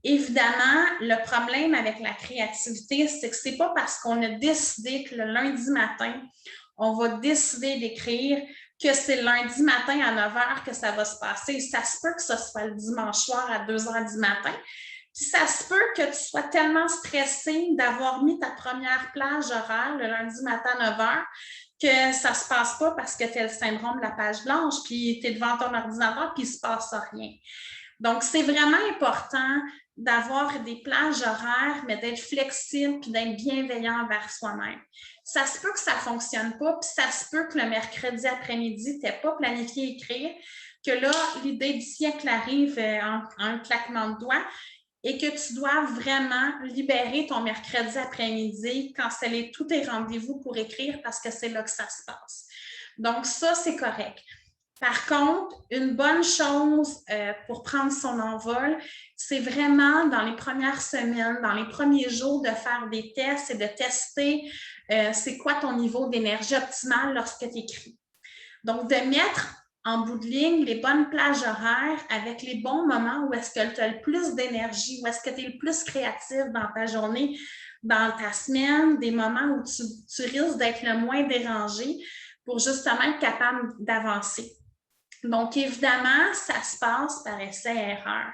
Évidemment, le problème avec la créativité, c'est que ce n'est pas parce qu'on a décidé que le lundi matin, on va décider d'écrire que c'est le lundi matin à 9 h que ça va se passer. Ça se peut que ce soit le dimanche soir à 2 h du matin. Puis ça se peut que tu sois tellement stressé d'avoir mis ta première plage horaire le lundi matin à 9 h que ça ne se passe pas parce que tu as le syndrome de la page blanche, puis tu es devant ton ordinateur, puis il ne se passe rien. Donc, c'est vraiment important d'avoir des plages horaires, mais d'être flexible puis d'être bienveillant envers soi-même. Ça se peut que ça ne fonctionne pas, puis ça se peut que le mercredi après-midi, tu n'aies pas planifié écrire, que là, l'idée du siècle arrive en un claquement de doigts et que tu dois vraiment libérer ton mercredi après-midi, canceller tous tes rendez-vous pour écrire parce que c'est là que ça se passe. Donc, ça, c'est correct. Par contre, une bonne chose pour prendre son envol, c'est vraiment dans les premières semaines, dans les premiers jours, de faire des tests et de tester c'est quoi ton niveau d'énergie optimale lorsque tu écris. Donc, de mettre en bout de ligne les bonnes plages horaires avec les bons moments où est-ce que tu as le plus d'énergie, où est-ce que tu es le plus créatif dans ta journée, dans ta semaine, des moments où tu risques d'être le moins dérangé pour justement être capable d'avancer. Donc, évidemment, ça se passe par essai-erreur.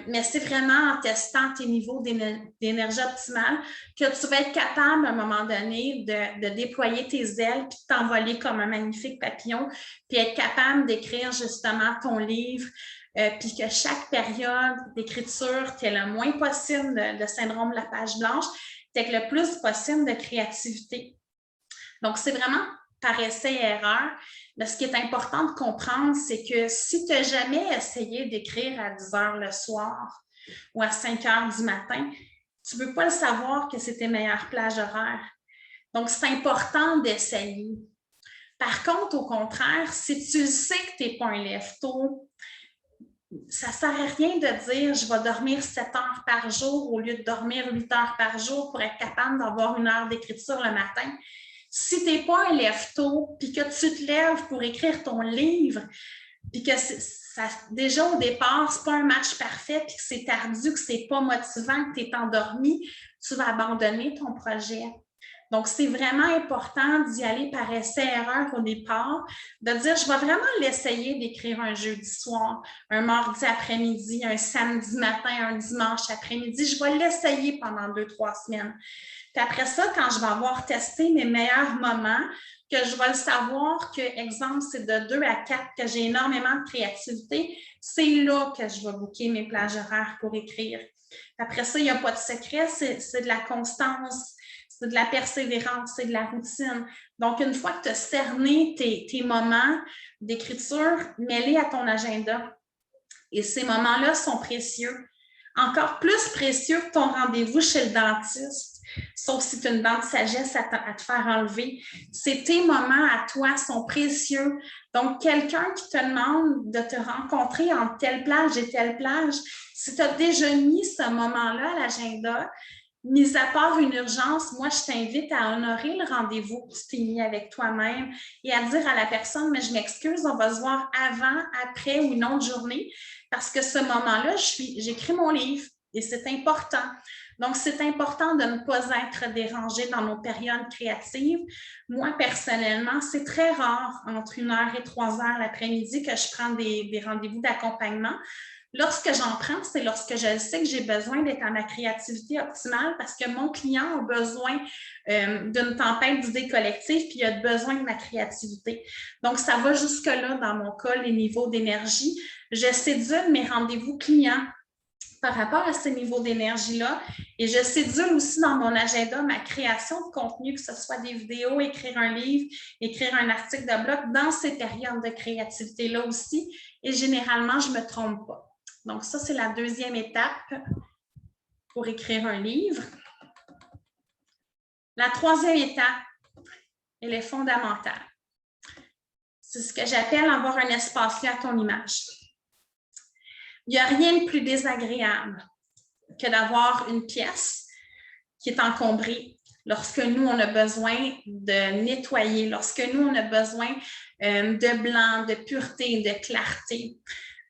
Mais c'est vraiment en testant tes niveaux d'énergie optimale que tu vas être capable, à un moment donné, de déployer tes ailes puis de t'envoler comme un magnifique papillon, puis être capable d'écrire justement ton livre, puis que chaque période d'écriture, tu aies le moins possible de syndrome de la page blanche, tu aies le plus possible de créativité. Donc, c'est vraiment par essai-erreur. Mais ce qui est important de comprendre, c'est que si tu n'as jamais essayé d'écrire à 10 h le soir ou à 5 h du matin, tu ne peux pas le savoir que c'est tes meilleures plages horaires. Donc, c'est important d'essayer. Par contre, au contraire, si tu sais que tu n'es pas un lève-tôt, ça ne sert à rien de dire « je vais dormir 7 heures par jour au lieu de dormir 8 heures par jour pour être capable d'avoir 1 heure d'écriture le matin ». Si tu n'es pas un lève-tôt, puis que tu te lèves pour écrire ton livre, puis que déjà au départ, ce n'est pas un match parfait, puis que c'est ardu, que ce n'est pas motivant, que tu es endormi, tu vas abandonner ton projet. Donc, c'est vraiment important d'y aller par essai-erreur au départ, de dire, je vais vraiment l'essayer d'écrire un jeudi soir, un mardi après-midi, un samedi matin, un dimanche après-midi. Je vais l'essayer pendant 2-3 semaines. Puis après ça, quand je vais avoir testé mes meilleurs moments, que je vais le savoir que, exemple, c'est de 2 à 4 que j'ai énormément de créativité, c'est là que je vais booker mes plages horaires pour écrire. Après ça, il n'y a pas de secret, c'est de la constance. c'est de la persévérance, c'est de la routine. Donc, une fois que tu as cerné tes moments d'écriture, mets-les à ton agenda. Et ces moments-là sont précieux. Encore plus précieux que ton rendez-vous chez le dentiste, sauf si tu as une dent de sagesse à te faire enlever. Tes moments à toi sont précieux. Donc, quelqu'un qui te demande de te rencontrer entre telle plage et telle plage, si tu as déjà mis ce moment-là à l'agenda, mis à part une urgence, moi, je t'invite à honorer le rendez-vous que tu t'es mis avec toi-même et à dire à la personne, mais je m'excuse, on va se voir avant, après ou une autre journée, parce que ce moment-là, j'écris mon livre et c'est important. Donc, c'est important de ne pas être dérangé dans nos périodes créatives. Moi, personnellement, c'est très rare entre 1 heure et 3 heures l'après-midi que je prends des rendez-vous d'accompagnement. Lorsque j'en prends, c'est lorsque je sais que j'ai besoin d'être à ma créativité optimale parce que mon client a besoin d'une tempête d'idées collectives puis il a besoin de ma créativité. Donc, ça va jusque-là dans mon cas, les niveaux d'énergie. Je cédule mes rendez-vous clients par rapport à ces niveaux d'énergie-là et je cédule aussi dans mon agenda ma création de contenu, que ce soit des vidéos, écrire un livre, écrire un article de blog dans ces périodes de créativité-là aussi et généralement, je ne me trompe pas. Donc, ça, c'est la deuxième étape pour écrire un livre. La troisième étape, elle est fondamentale. C'est ce que j'appelle avoir un espace-lieu à ton image. Il n'y a rien de plus désagréable que d'avoir une pièce qui est encombrée lorsque nous, on a besoin de nettoyer, lorsque nous, on a besoin de blanc, de pureté, de clarté.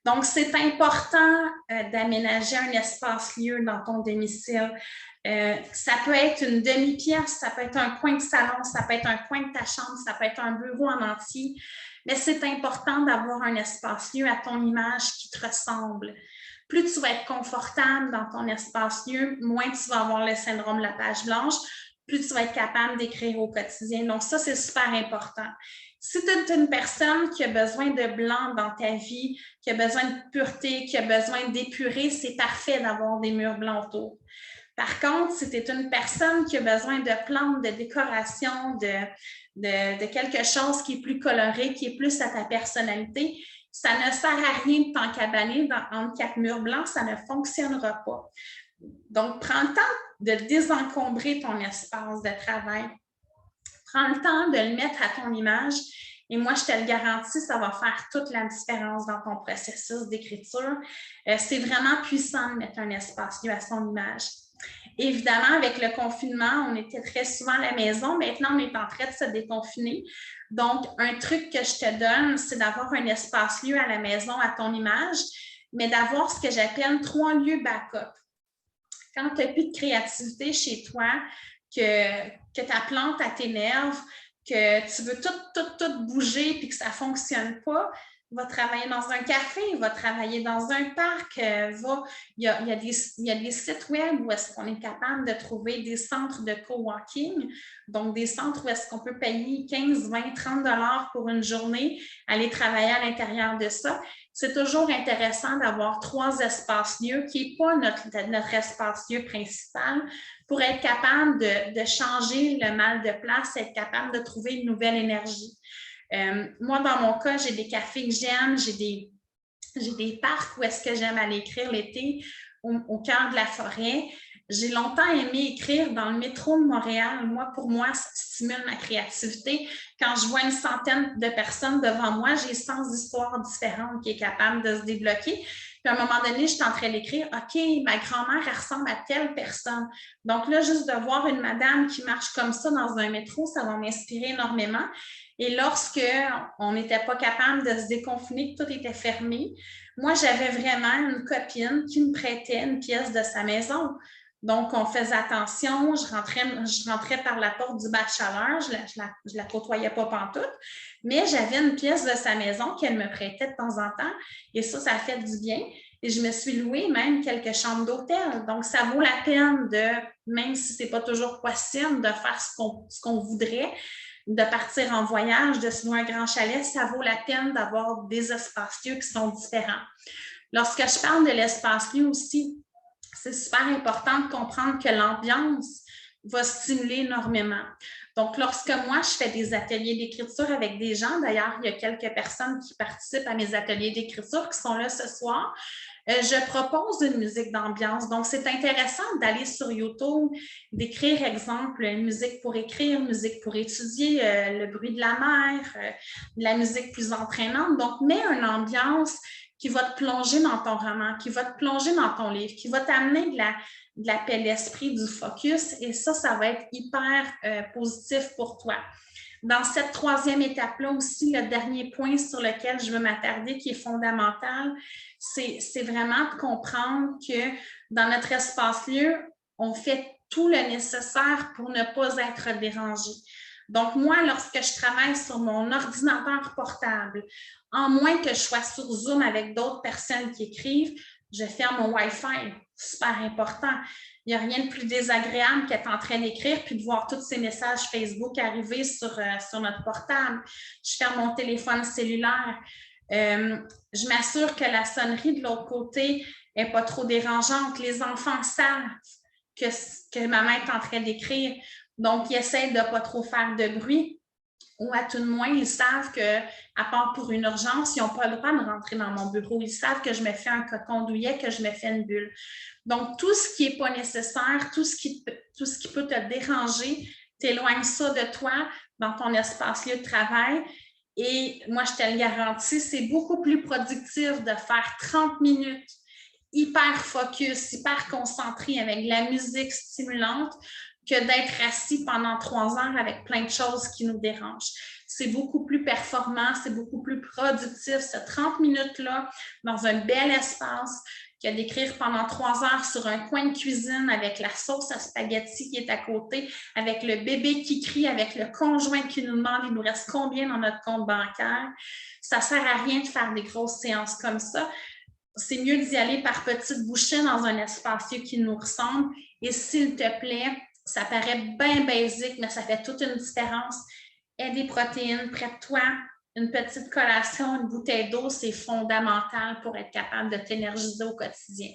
Donc, c'est important d'aménager un espace-lieu dans ton domicile. Ça peut être une demi-pièce, ça peut être un coin de salon, ça peut être un coin de ta chambre, ça peut être un bureau en entier, mais c'est important d'avoir un espace-lieu à ton image qui te ressemble. Plus tu vas être confortable dans ton espace-lieu, moins tu vas avoir le syndrome de la page blanche, plus tu vas être capable d'écrire au quotidien. Donc, ça, c'est super important. Si tu es une personne qui a besoin de blanc dans ta vie, qui a besoin de pureté, qui a besoin d'épurer, c'est parfait d'avoir des murs blancs autour. Par contre, si tu es une personne qui a besoin de plantes, de décoration, de quelque chose qui est plus coloré, qui est plus à ta personnalité, ça ne sert à rien de t'encabaner entre 4 murs blancs, ça ne fonctionnera pas. Donc, prends le temps de désencombrer ton espace de travail. Prends le temps de le mettre à ton image et moi, je te le garantis, ça va faire toute la différence dans ton processus d'écriture. C'est vraiment puissant de mettre un espace-lieu à son image. Évidemment, avec le confinement, on était très souvent à la maison. Maintenant, on est en train de se déconfiner. Donc, un truc que je te donne, c'est d'avoir un espace-lieu à la maison à ton image, mais d'avoir ce que j'appelle 3 lieux backup. Quand tu n'as plus de créativité chez toi, que ta plante t'énerve, que tu veux tout bouger puis que ça ne fonctionne pas, va travailler dans un café, va travailler dans un parc, il y a des sites web où est-ce qu'on est capable de trouver des centres de coworking, donc des centres où est-ce qu'on peut payer 15, 20, 30 $ pour une journée, aller travailler à l'intérieur de ça. C'est toujours intéressant d'avoir 3 espaces-lieux qui n'est pas notre espace-lieu principal pour être capable de changer le mal de place, être capable de trouver une nouvelle énergie. Moi, dans mon cas, j'ai des cafés que j'aime, j'ai des parcs où est-ce que j'aime aller écrire l'été, au cœur de la forêt. J'ai longtemps aimé écrire dans le métro de Montréal. Pour moi, ça stimule ma créativité. Quand je vois une centaine de personnes devant moi, j'ai 100 histoires différentes qui est capable de se débloquer. Puis à un moment donné, je suis en train d'écrire, OK, ma grand-mère, elle ressemble à telle personne. Donc là, juste de voir une madame qui marche comme ça dans un métro, ça va m'inspirer énormément. Et lorsque on n'était pas capable de se déconfiner, que tout était fermé, moi, j'avais vraiment une copine qui me prêtait une pièce de sa maison. Donc, on faisait attention, je rentrais par la porte du bas de chaleur, je la côtoyais pas pantoute, mais j'avais une pièce de sa maison qu'elle me prêtait de temps en temps et ça a fait du bien. Et je me suis louée même quelques chambres d'hôtel. Donc, ça vaut la peine même si ce n'est pas toujours possible, de faire ce qu'on voudrait, de partir en voyage, de se louer un grand chalet, ça vaut la peine d'avoir des espaces-lieux qui sont différents. Lorsque je parle de l'espace-lieu aussi, c'est super important de comprendre que l'ambiance va stimuler énormément. Donc, lorsque moi, je fais des ateliers d'écriture avec des gens, d'ailleurs, il y a quelques personnes qui participent à mes ateliers d'écriture qui sont là ce soir, je propose une musique d'ambiance. Donc, c'est intéressant d'aller sur YouTube, d'écrire, exemple, musique pour écrire, musique pour étudier, le bruit de la mer, de la musique plus entraînante. Donc, mets une ambiance qui va te plonger dans ton roman, qui va te plonger dans ton livre, qui va t'amener de la paix d'esprit, du focus, et ça va être hyper positif pour toi. Dans cette troisième étape-là aussi, le dernier point sur lequel je veux m'attarder, qui est fondamental, c'est vraiment de comprendre que dans notre espace-lieu, on fait tout le nécessaire pour ne pas être dérangé. Donc, moi, lorsque je travaille sur mon ordinateur portable, en moins que je sois sur Zoom avec d'autres personnes qui écrivent, je ferme mon Wi-Fi. Super important. Il n'y a rien de plus désagréable qu'être en train d'écrire puis de voir tous ces messages Facebook arriver sur notre portable. Je ferme mon téléphone cellulaire. Je m'assure que la sonnerie de l'autre côté n'est pas trop dérangeante. Les enfants savent que maman est en train d'écrire. Donc, ils essaient de ne pas trop faire de bruit. Ou à tout de moins, ils savent qu'à part pour une urgence, ils n'ont pas le droit de rentrer dans mon bureau. Ils savent que je me fais un coton douillet, que je me fais une bulle. Donc, tout ce qui n'est pas nécessaire, tout ce qui peut te déranger, t'éloigne ça de toi dans ton espace-lieu de travail. Et moi, je te le garantis, c'est beaucoup plus productif de faire 30 minutes hyper focus, hyper concentré avec de la musique stimulante que d'être assis pendant 3 heures avec plein de choses qui nous dérangent. C'est beaucoup plus performant, c'est beaucoup plus productif, ces 30 minutes-là, dans un bel espace, que d'écrire pendant 3 heures sur un coin de cuisine avec la sauce à spaghetti qui est à côté, avec le bébé qui crie, avec le conjoint qui nous demande il nous reste combien dans notre compte bancaire. Ça ne sert à rien de faire des grosses séances comme ça. C'est mieux d'y aller par petites bouchées dans un espace qui nous ressemble. Et s'il te plaît, ça paraît bien basique, mais ça fait toute une différence. Aie des protéines près de toi, une petite collation, une bouteille d'eau, c'est fondamental pour être capable de t'énergiser au quotidien.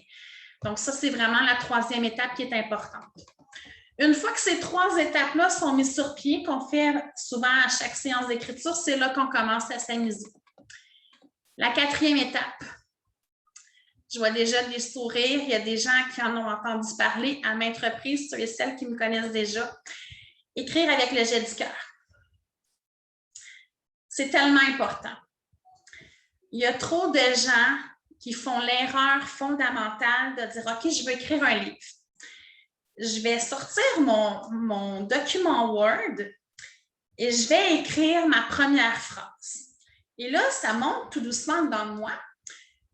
Donc ça, c'est vraiment la troisième étape qui est importante. Une fois que ces 3 étapes-là sont mises sur pied, qu'on fait souvent à chaque séance d'écriture, c'est là qu'on commence à s'amuser. La 4e étape. Je vois déjà des sourires. Il y a des gens qui en ont entendu parler à maintes reprises, ceux et celles qui me connaissent déjà. Écrire avec le jet du cœur. C'est tellement important. Il y a trop de gens qui font l'erreur fondamentale de dire « OK, je veux écrire un livre. Je vais sortir mon document Word et je vais écrire ma première phrase. » Et là, ça monte tout doucement dans moi.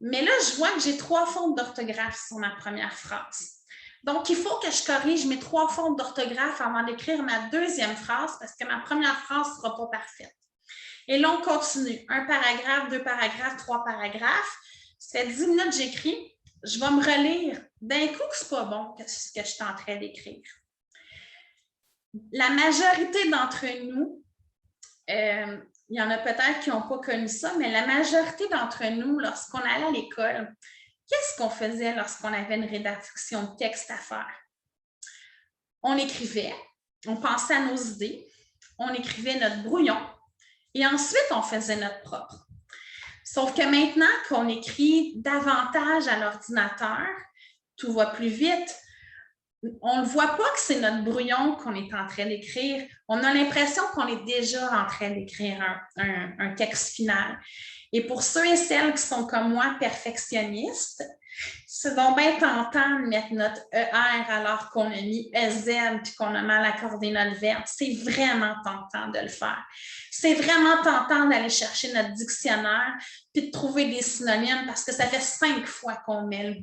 Mais là, je vois que j'ai 3 fautes d'orthographe sur ma première phrase. Donc, il faut que je corrige mes 3 fautes d'orthographe avant d'écrire ma 2e phrase parce que ma première phrase ne sera pas parfaite. Et là, on continue. 1 paragraphe, 2 paragraphes, 3 paragraphes. Ça fait 10 minutes que j'écris. Je vais me relire. D'un coup, ce n'est pas bon ce que je suis en train d'écrire. La majorité d'entre nous, il y en a peut-être qui n'ont pas connu ça, mais la majorité d'entre nous, lorsqu'on allait à l'école, qu'est-ce qu'on faisait lorsqu'on avait une rédaction de texte à faire? On écrivait, on pensait à nos idées, on écrivait notre brouillon et ensuite, on faisait notre propre. Sauf que maintenant qu'on écrit davantage à l'ordinateur, tout va plus vite. On ne voit pas que c'est notre brouillon qu'on est en train d'écrire. On a l'impression qu'on est déjà en train d'écrire un texte final. Et pour ceux et celles qui sont comme moi perfectionnistes, c'est donc bien tentant de mettre notre ER alors qu'on a mis EZ puis qu'on a mal accordé notre verbe. C'est vraiment tentant de le faire. C'est vraiment tentant d'aller chercher notre dictionnaire puis de trouver des synonymes parce que ça fait 5 fois qu'on met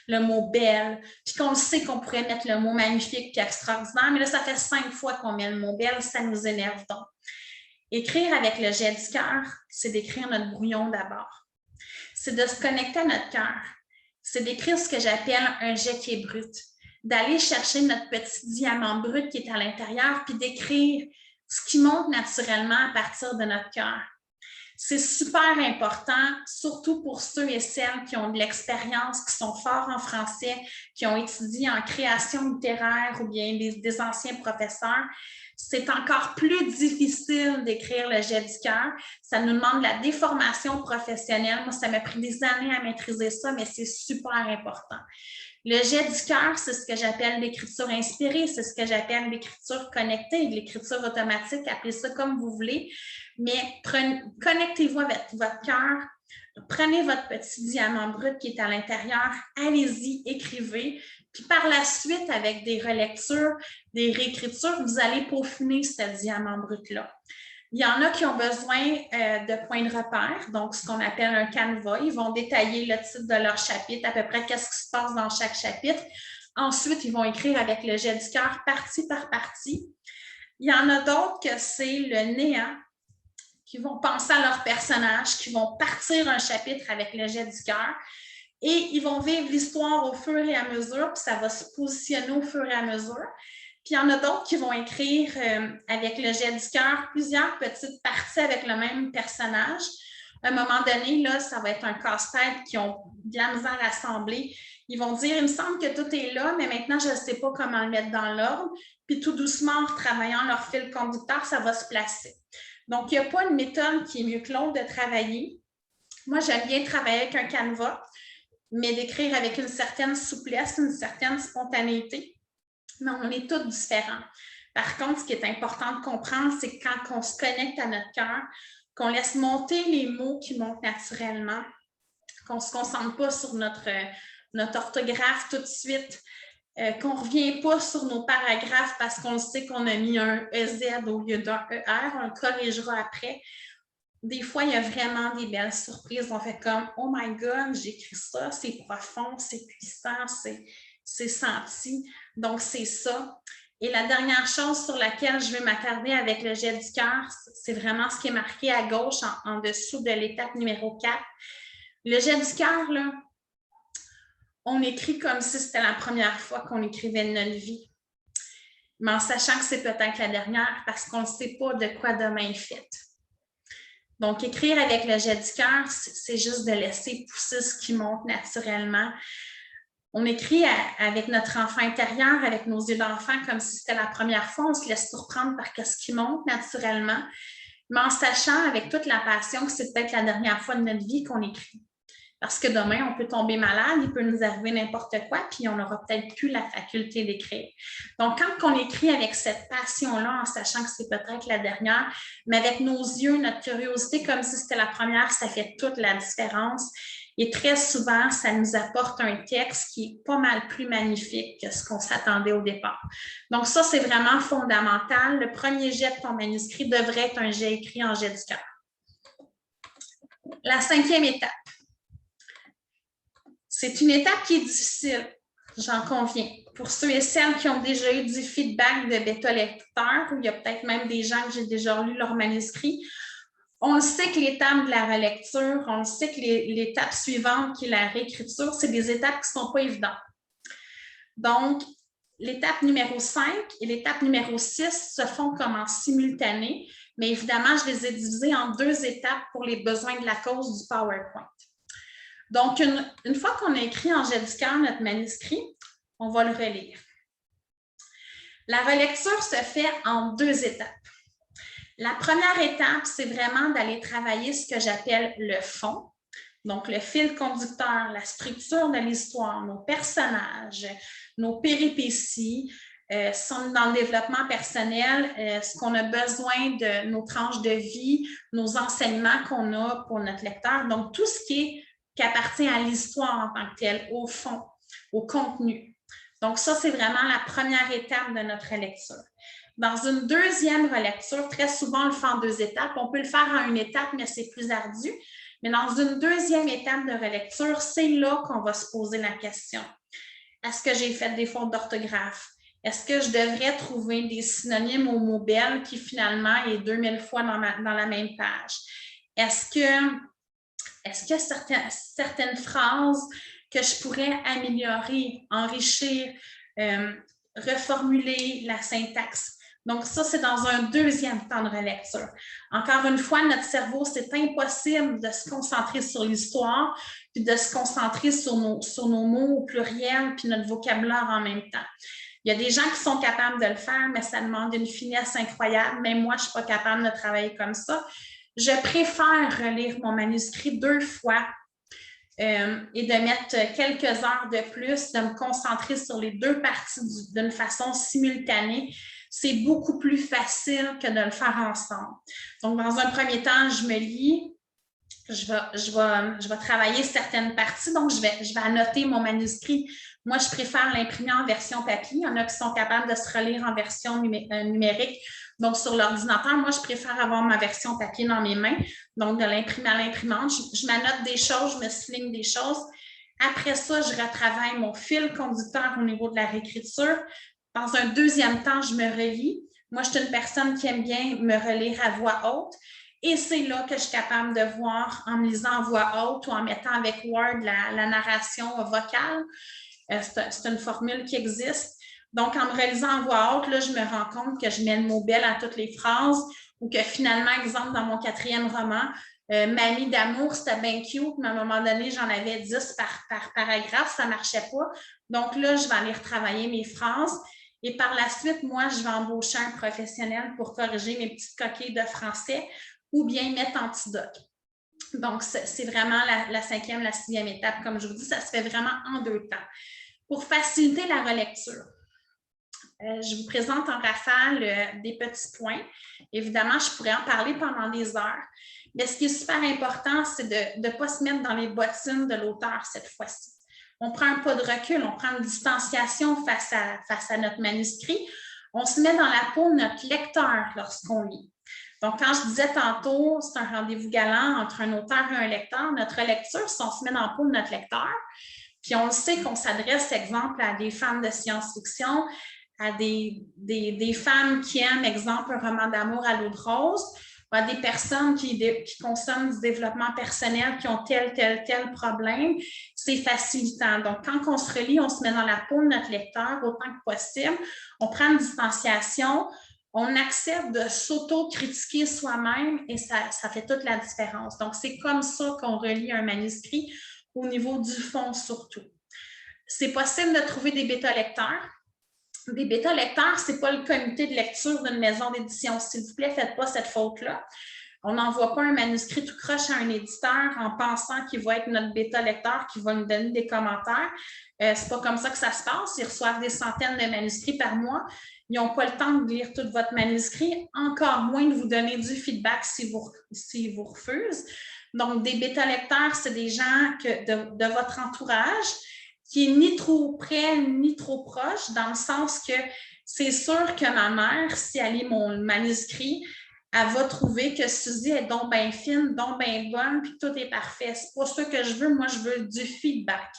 le mot belle puis qu'on le sait qu'on pourrait mettre le mot magnifique puis extraordinaire, mais là, ça fait 5 fois qu'on met le mot belle, ça nous énerve donc. Écrire avec le jet du cœur, c'est d'écrire notre brouillon d'abord. C'est de se connecter à notre cœur. C'est d'écrire ce que j'appelle un jet qui est brut. D'aller chercher notre petit diamant brut qui est à l'intérieur puis d'écrire ce qui monte naturellement à partir de notre cœur. C'est super important, surtout pour ceux et celles qui ont de l'expérience, qui sont forts en français, qui ont étudié en création littéraire ou bien des anciens professeurs. C'est encore plus difficile d'écrire le jet du cœur. Ça nous demande de la déformation professionnelle. Moi, ça m'a pris des années à maîtriser ça, mais c'est super important. Le jet du cœur, c'est ce que j'appelle l'écriture inspirée, c'est ce que j'appelle l'écriture connectée, l'écriture automatique, appelez ça comme vous voulez, mais connectez-vous avec votre cœur, prenez votre petit diamant brut qui est à l'intérieur, allez-y, écrivez, puis par la suite, avec des relectures, des réécritures, vous allez peaufiner ce diamant brut-là. Il y en a qui ont besoin de points de repère, donc ce qu'on appelle un canevas. Ils vont détailler le titre de leur chapitre, à peu près qu'est-ce qui se passe dans chaque chapitre. Ensuite, ils vont écrire avec le jet du cœur, partie par partie. Il y en a d'autres que c'est le néant, qui vont penser à leur personnage, qui vont partir un chapitre avec le jet du cœur et ils vont vivre l'histoire au fur et à mesure, puis ça va se positionner au fur et à mesure. Puis il y en a d'autres qui vont écrire avec le jet du cœur plusieurs petites parties avec le même personnage. À un moment donné, là, ça va être un casse-tête qui ont de la misère à assembler. Ils vont dire, il me semble que tout est là, mais maintenant, je ne sais pas comment le mettre dans l'ordre. Puis tout doucement, en retravaillant leur fil conducteur, ça va se placer. Donc, il n'y a pas une méthode qui est mieux que l'autre de travailler. Moi, j'aime bien travailler avec un canevas, mais d'écrire avec une certaine souplesse, une certaine spontanéité. Mais on est tous différents. Par contre, ce qui est important de comprendre, c'est que quand on se connecte à notre cœur, qu'on laisse monter les mots qui montent naturellement, qu'on ne se concentre pas sur notre orthographe tout de suite, qu'on ne revient pas sur nos paragraphes parce qu'on sait qu'on a mis un EZ au lieu d'un ER, on le corrigera après. Des fois, il y a vraiment des belles surprises. On fait comme « Oh my God, j'écris ça, c'est profond, c'est puissant, c'est senti. » Donc, c'est ça. Et la dernière chose sur laquelle je vais m'attarder avec le jet du cœur, c'est vraiment ce qui est marqué à gauche en dessous de l'étape numéro 4. Le jet du cœur, là, on écrit comme si c'était la première fois qu'on écrivait notre vie, mais en sachant que c'est peut-être la dernière parce qu'on ne sait pas de quoi demain est fait. Donc, écrire avec le jet du cœur, c'est juste de laisser pousser ce qui monte naturellement. On écrit avec notre enfant intérieur, avec nos yeux d'enfant, comme si c'était la première fois. On se laisse surprendre par ce qui monte naturellement, mais en sachant avec toute la passion que c'est peut-être la dernière fois de notre vie qu'on écrit. Parce que demain, on peut tomber malade, il peut nous arriver n'importe quoi, puis on n'aura peut-être plus la faculté d'écrire. Donc, quand on écrit avec cette passion-là, en sachant que c'est peut-être la dernière, mais avec nos yeux, notre curiosité, comme si c'était la première, ça fait toute la différence. Et très souvent, ça nous apporte un texte qui est pas mal plus magnifique que ce qu'on s'attendait au départ. Donc, ça, c'est vraiment fondamental. Le premier jet de ton manuscrit devrait être un jet écrit en jet du cœur. La 5e étape. C'est une étape qui est difficile, j'en conviens. Pour ceux et celles qui ont déjà eu du feedback de bêta-lecteurs, ou il y a peut-être même des gens que j'ai déjà lu leur manuscrit, on le sait que l'étape de la relecture, on le sait que l'étape suivante, qui est la réécriture, c'est des étapes qui ne sont pas évidentes. Donc, l'étape numéro 5 et l'étape numéro 6 se font comme en simultané, mais évidemment, je les ai divisées en 2 étapes pour les besoins de la cause du PowerPoint. Donc, une fois qu'on a écrit en jet du cœur notre manuscrit, on va le relire. La relecture se fait en 2 étapes. La première étape, c'est vraiment d'aller travailler ce que j'appelle le fond, donc le fil conducteur, la structure de l'histoire, nos personnages, nos péripéties, sont dans le développement personnel, ce qu'on a besoin de nos tranches de vie, nos enseignements qu'on a pour notre lecteur, donc tout ce qui appartient à l'histoire en tant que telle, au fond, au contenu. Donc ça, c'est vraiment la première étape de notre relecture. Dans une deuxième relecture, très souvent, on le fait en 2 étapes. On peut le faire en 1 étape, mais c'est plus ardu. Mais dans une deuxième étape de relecture, c'est là qu'on va se poser la question. Est-ce que j'ai fait des fautes d'orthographe? Est-ce que je devrais trouver des synonymes au mot « belle » qui finalement est 2000 fois dans la même page? Est-ce que certaines phrases que je pourrais améliorer, enrichir, reformuler la syntaxe? Donc, ça, c'est dans un deuxième temps de relecture. Encore une fois, notre cerveau, c'est impossible de se concentrer sur l'histoire, puis de se concentrer sur nos mots au pluriel, puis notre vocabulaire en même temps. Il y a des gens qui sont capables de le faire, mais ça demande une finesse incroyable. Même moi, je ne suis pas capable de travailler comme ça. Je préfère relire mon manuscrit 2 fois et de mettre quelques heures de plus, de me concentrer sur les 2 parties d'une façon simultanée. C'est beaucoup plus facile que de le faire ensemble. Donc, dans un premier temps, je me lis, je vais travailler certaines parties, donc je vais annoter mon manuscrit. Moi, je préfère l'imprimer en version papier. Il y en a qui sont capables de se relire en version numérique. Donc, sur l'ordinateur, moi, je préfère avoir ma version papier dans mes mains, donc de l'imprimer à l'imprimante. Je m'annote des choses, je me souligne des choses. Après ça, je retravaille mon fil conducteur au niveau de la réécriture. Dans un deuxième temps, je me relis. Moi, je suis une personne qui aime bien me relire à voix haute. Et c'est là que je suis capable de voir en me lisant en voix haute ou en mettant avec Word la narration vocale. C'est une formule qui existe. Donc, en me relisant en voix haute, là, je me rends compte que je mets le mot belle à toutes les phrases ou que finalement, exemple, dans mon 4e roman, Mamie d'amour, c'était bien cute, mais à un moment donné, j'en avais 10 par paragraphe, ça ne marchait pas. Donc là, je vais aller retravailler mes phrases. Et par la suite, moi, je vais embaucher un professionnel pour corriger mes petites coquilles de français ou bien mettre antidote. Donc, c'est vraiment la 5e, la 6e étape. Comme je vous dis, ça se fait vraiment en 2 temps. Pour faciliter la relecture, je vous présente en rafale des petits points. Évidemment, je pourrais en parler pendant des heures, mais ce qui est super important, c'est de ne pas se mettre dans les bottines de l'auteur cette fois-ci. On prend un pas de recul, on prend une distanciation face à notre manuscrit. On se met dans la peau de notre lecteur lorsqu'on lit. Donc, quand je disais tantôt, c'est un rendez-vous galant entre un auteur et un lecteur. Notre lecture, si on se met dans la peau de notre lecteur, puis on le sait qu'on s'adresse, exemple, à des fans de science-fiction, à des femmes qui aiment, exemple, un roman d'amour à l'eau de rose, ou à des personnes qui consomment du développement personnel, qui ont tel problème, c'est facilitant. Donc, quand on se relit, on se met dans la peau de notre lecteur autant que possible, on prend une distanciation, on accepte de s'auto-critiquer soi-même et ça fait toute la différence. Donc, c'est comme ça qu'on relit un manuscrit au niveau du fond surtout. C'est possible de trouver des bêta-lecteurs. Des bêta-lecteurs, ce n'est pas le comité de lecture d'une maison d'édition. S'il vous plaît, faites pas cette faute-là. On n'envoie pas un manuscrit tout croche à un éditeur en pensant qu'il va être notre bêta-lecteur qui va nous donner des commentaires. C'est pas comme ça que ça se passe. Ils reçoivent des centaines de manuscrits par mois. Ils n'ont pas le temps de lire tout votre manuscrit, encore moins de vous donner du feedback s'ils vous refusent. Donc, des bêta-lecteurs, c'est des gens de votre entourage qui est ni trop près ni trop proche, dans le sens que c'est sûr que ma mère, si elle lit mon manuscrit, elle va trouver que Suzy est donc bien fine, donc bien bonne, puis tout est parfait. C'est pas ça que je veux. Moi, je veux du feedback.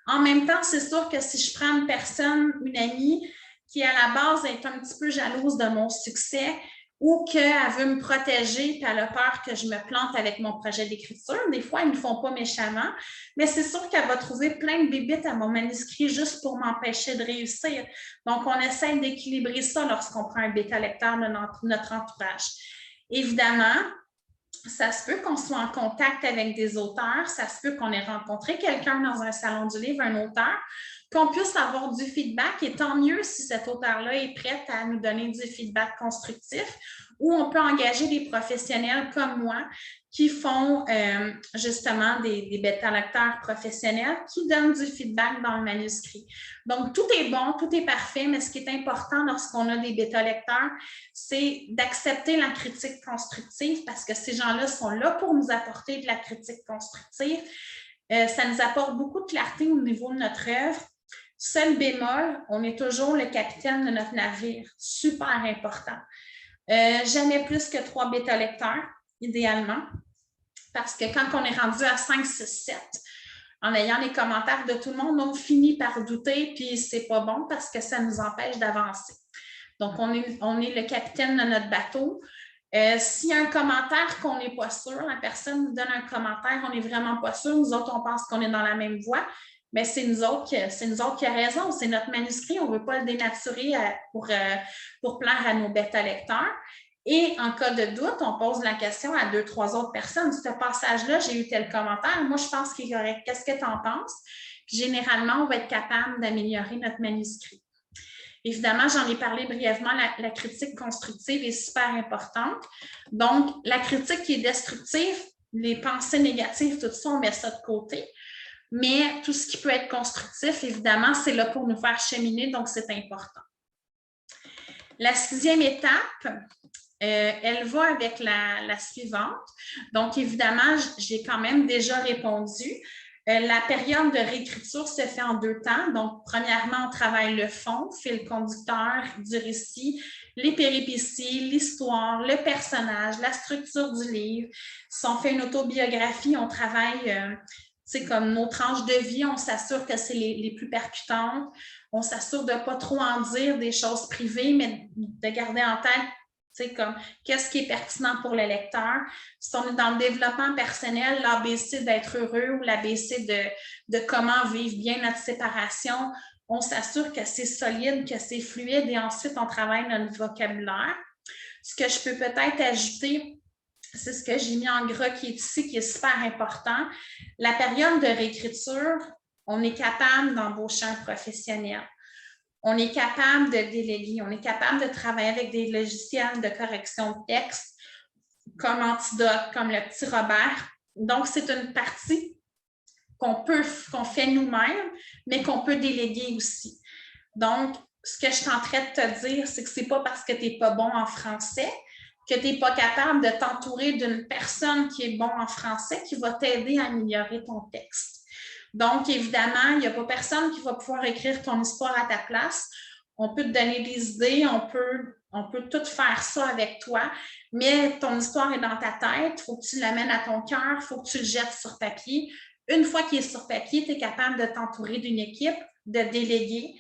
En même temps, c'est sûr que si je prends une personne, une amie, qui à la base est un petit peu jalouse de mon succès ou qu'elle veut me protéger puis elle a peur que je me plante avec mon projet d'écriture. Des fois, ils ne me font pas méchamment, mais c'est sûr qu'elle va trouver plein de bébites à mon manuscrit juste pour m'empêcher de réussir. Donc, on essaie d'équilibrer ça lorsqu'on prend un bêta-lecteur de notre entourage. Évidemment, ça se peut qu'on soit en contact avec des auteurs, ça se peut qu'on ait rencontré quelqu'un dans un salon du livre, un auteur, qu'on puisse avoir du feedback et tant mieux si cet auteur-là est prêt à nous donner du feedback constructif ou on peut engager des professionnels comme moi qui font justement des bêta-lecteurs professionnels qui donnent du feedback dans le manuscrit. Donc, tout est bon, tout est parfait, mais ce qui est important lorsqu'on a des bêta-lecteurs, c'est d'accepter la critique constructive parce que ces gens-là sont là pour nous apporter de la critique constructive. Ça nous apporte beaucoup de clarté au niveau de notre œuvre. Seul bémol, on est toujours le capitaine de notre navire. Super important. Jamais plus que 3 bêta-lecteurs, idéalement, parce que quand on est rendu à 5, 6, 7, en ayant les commentaires de tout le monde, on finit par douter, puis c'est pas bon parce que ça nous empêche d'avancer. Donc, on est le capitaine de notre bateau. S'il y a un commentaire qu'on n'est pas sûr, la personne nous donne un commentaire, on n'est vraiment pas sûr, nous autres, on pense qu'on est dans la même voie, mais c'est nous autres qui a raison, c'est notre manuscrit, on ne veut pas le dénaturer pour plaire à nos bêta-lecteurs. Et en cas de doute, on pose la question à 2-3 autres personnes. Ce passage-là, j'ai eu tel commentaire. Moi, je pense qu'il est correct. Qu'est-ce que tu en penses? Puis, généralement, on va être capable d'améliorer notre manuscrit. Évidemment, j'en ai parlé brièvement, la critique constructive est super importante. Donc, la critique qui est destructive, les pensées négatives, tout ça, on met ça de côté. Mais tout ce qui peut être constructif, évidemment, c'est là pour nous faire cheminer, donc c'est important. La 6e étape, elle va avec la suivante. Donc, évidemment, j'ai quand même déjà répondu. La période de réécriture se fait en 2 temps. Donc, premièrement, on travaille le fond, fil conducteur du récit, les péripéties, l'histoire, le personnage, la structure du livre. Si on fait une autobiographie, on travaille comme nos tranches de vie, on s'assure que c'est les plus percutantes. On s'assure de ne pas trop en dire des choses privées, mais de garder en tête comme qu'est-ce qui est pertinent pour le lecteur. Si on est dans le développement personnel, l'ABC d'être heureux ou l'ABC de comment vivre bien notre séparation, on s'assure que c'est solide, que c'est fluide et ensuite on travaille notre vocabulaire. Ce que je peux peut-être ajouter, c'est ce que j'ai mis en gras qui est ici, qui est super important. La période de réécriture, on est capable d'embaucher un professionnel. On est capable de déléguer, on est capable de travailler avec des logiciels de correction de texte comme Antidote, comme le petit Robert. Donc, c'est une partie qu'on fait nous-mêmes, mais qu'on peut déléguer aussi. Donc, ce que je suis en train de te dire, c'est que ce n'est pas parce que tu n'es pas bon en français que tu n'es pas capable de t'entourer d'une personne qui est bon en français qui va t'aider à améliorer ton texte. Donc, évidemment, il n'y a pas personne qui va pouvoir écrire ton histoire à ta place. On peut te donner des idées, on peut tout faire ça avec toi, mais ton histoire est dans ta tête, il faut que tu l'amènes à ton cœur, il faut que tu le jettes sur papier. Une fois qu'il est sur papier, tu es capable de t'entourer d'une équipe, de déléguer.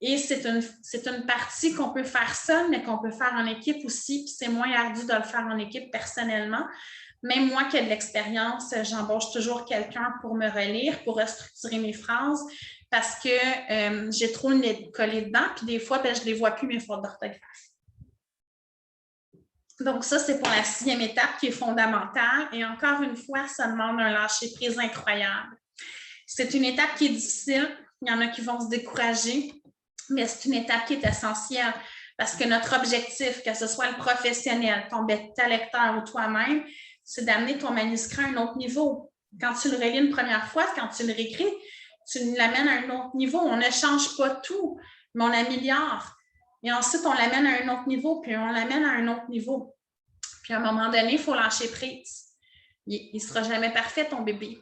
Et c'est une partie qu'on peut faire seul, mais qu'on peut faire en équipe aussi. C'est moins ardu de le faire en équipe personnellement. Même moi qui ai de l'expérience, j'embauche toujours quelqu'un pour me relire, pour restructurer mes phrases, parce que j'ai trop le nez collé dedans, puis des fois, je ne les vois plus, mes fautes d'orthographe. Donc ça, c'est pour la 6e étape qui est fondamentale. Et encore une fois, ça demande un lâcher-prise incroyable. C'est une étape qui est difficile. Il y en a qui vont se décourager, mais c'est une étape qui est essentielle parce que notre objectif, que ce soit le professionnel, ton bêta-lecteur ou toi-même, c'est d'amener ton manuscrit à un autre niveau. Quand tu le relis une première fois, quand tu le réécris, tu l'amènes à un autre niveau. On ne change pas tout, mais on améliore. Et ensuite, on l'amène à un autre niveau, puis on l'amène à un autre niveau. Puis à un moment donné, il faut lâcher prise. Il ne sera jamais parfait, ton bébé.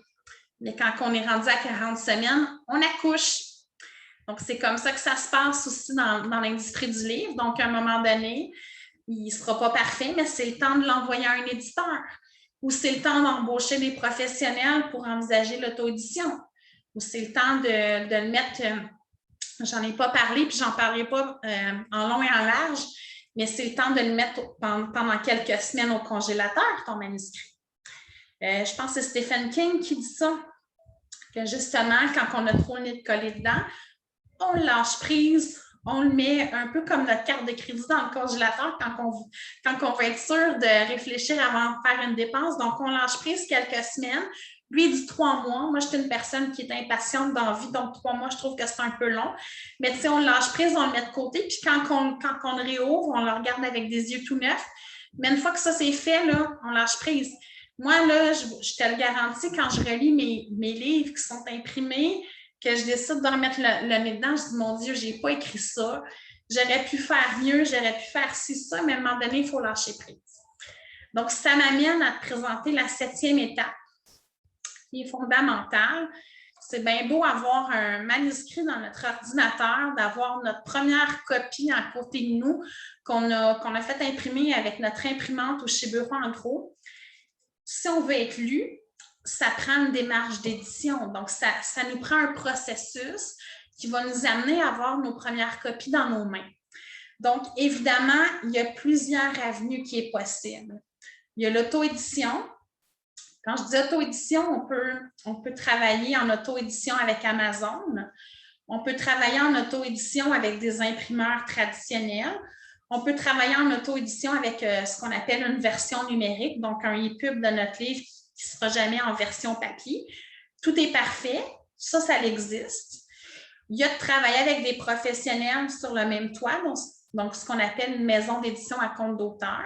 Mais quand on est rendu à 40 semaines, on accouche. Donc, c'est comme ça que ça se passe aussi dans l'industrie du livre. Donc, à un moment donné, il ne sera pas parfait, mais c'est le temps de l'envoyer à un éditeur. Ou c'est le temps d'embaucher des professionnels pour envisager l'auto-édition. Ou c'est le temps de le mettre, j'en ai pas parlé, puis j'en parlerai pas en long et en large, mais c'est le temps de le mettre pendant quelques semaines au congélateur, ton manuscrit. Je pense que c'est Stephen King qui dit ça, que justement, quand on a trop le nez de coller dedans, on lâche prise, on le met un peu comme notre carte de crédit dans le congélateur quand on va être sûr de réfléchir avant de faire une dépense. Donc, on lâche prise quelques semaines. Lui, il dit 3 mois. Moi, je suis une personne qui est impatiente dans la vie, donc 3 mois, je trouve que c'est un peu long. Mais tu sais, on lâche prise, on le met de côté, puis quand on le réouvre, on le regarde avec des yeux tout neufs. Mais une fois que ça c'est fait, là, on lâche prise. Moi, là, je te le garantis, quand je relis mes livres qui sont imprimés, que je décide de remettre le nez dedans, je dis, mon Dieu, je n'ai pas écrit ça. J'aurais pu faire mieux, j'aurais pu faire ci, ça, mais à un moment donné, il faut lâcher prise. Donc, ça m'amène à te présenter la 7e étape, qui est fondamentale. C'est bien beau avoir un manuscrit dans notre ordinateur, d'avoir notre première copie à côté de nous, qu'on a fait imprimer avec notre imprimante ou chez Bureau en gros. Si on veut être lu, ça prend une démarche d'édition. Donc, ça nous prend un processus qui va nous amener à avoir nos premières copies dans nos mains. Donc, évidemment, il y a plusieurs avenues qui est possible. Il y a l'auto-édition, Quand je dis auto-édition, on peut travailler en auto-édition avec Amazon. On peut travailler en auto-édition avec des imprimeurs traditionnels. On peut travailler en auto-édition avec ce qu'on appelle une version numérique, donc un e-pub de notre livre qui ne sera jamais en version papier. Tout est parfait. Ça existe. Il y a de travailler avec des professionnels sur le même toit, donc ce qu'on appelle une maison d'édition à compte d'auteur.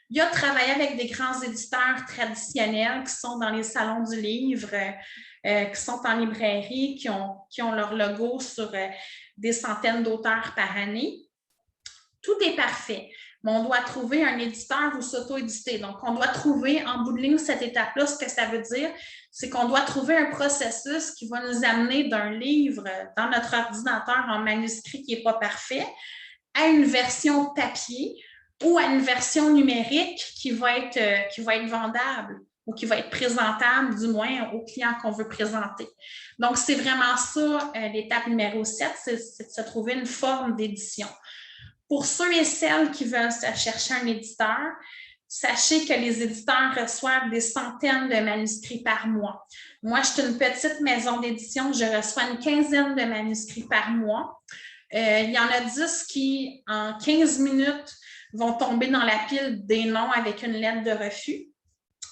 Il y a de travailler avec des grands éditeurs traditionnels qui sont dans les salons du livre, qui sont en librairie, qui ont leur logo sur des centaines d'auteurs par année. Tout est parfait, mais on doit trouver un éditeur ou s'auto-éditer. Donc, on doit trouver en bout de ligne cette étape-là. Ce que ça veut dire, c'est qu'on doit trouver un processus qui va nous amener d'un livre dans notre ordinateur en manuscrit qui n'est pas parfait à une version papier ou à une version numérique qui va être vendable ou qui va être présentable, du moins, aux clients qu'on veut présenter. Donc, c'est vraiment ça, l'étape numéro 7, c'est de se trouver une forme d'édition. Pour ceux et celles qui veulent chercher un éditeur, sachez que les éditeurs reçoivent des centaines de manuscrits par mois. Moi, je suis une petite maison d'édition, je reçois une quinzaine de manuscrits par mois. Il y en a 10 qui, en 15 minutes, vont tomber dans la pile des noms avec une lettre de refus.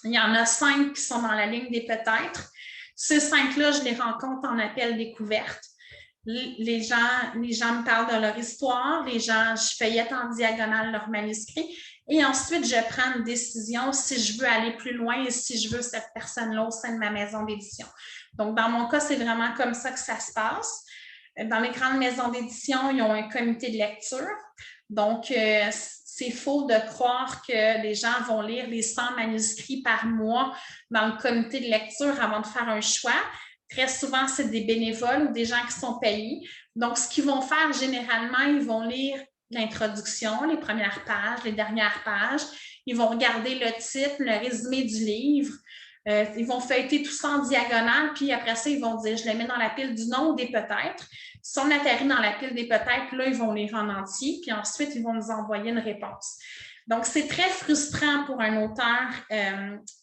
Il y en a 5 qui sont dans la ligne des peut-être. Ces 5-là, je les rencontre en appel découverte. Les gens me parlent de leur histoire, je feuillette en diagonale leur manuscrit et ensuite, je prends une décision si je veux aller plus loin et si je veux cette personne-là au sein de ma maison d'édition. Donc, dans mon cas, c'est vraiment comme ça que ça se passe. Dans les grandes maisons d'édition, ils ont un comité de lecture. Donc, c'est faux de croire que les gens vont lire les 100 manuscrits par mois dans le comité de lecture avant de faire un choix. Très souvent, c'est des bénévoles ou des gens qui sont payés. Donc, ce qu'ils vont faire, généralement, ils vont lire l'introduction, les premières pages, les dernières pages. Ils vont regarder le titre, le résumé du livre. Ils vont feuilleter tout ça en diagonale, puis après ça, ils vont dire, je le mets dans la pile du non ou des peut-être. Si on atterrit dans la pile des peut-être, là, ils vont lire en entier, puis ensuite, ils vont nous envoyer une réponse. Donc, c'est très frustrant pour un auteur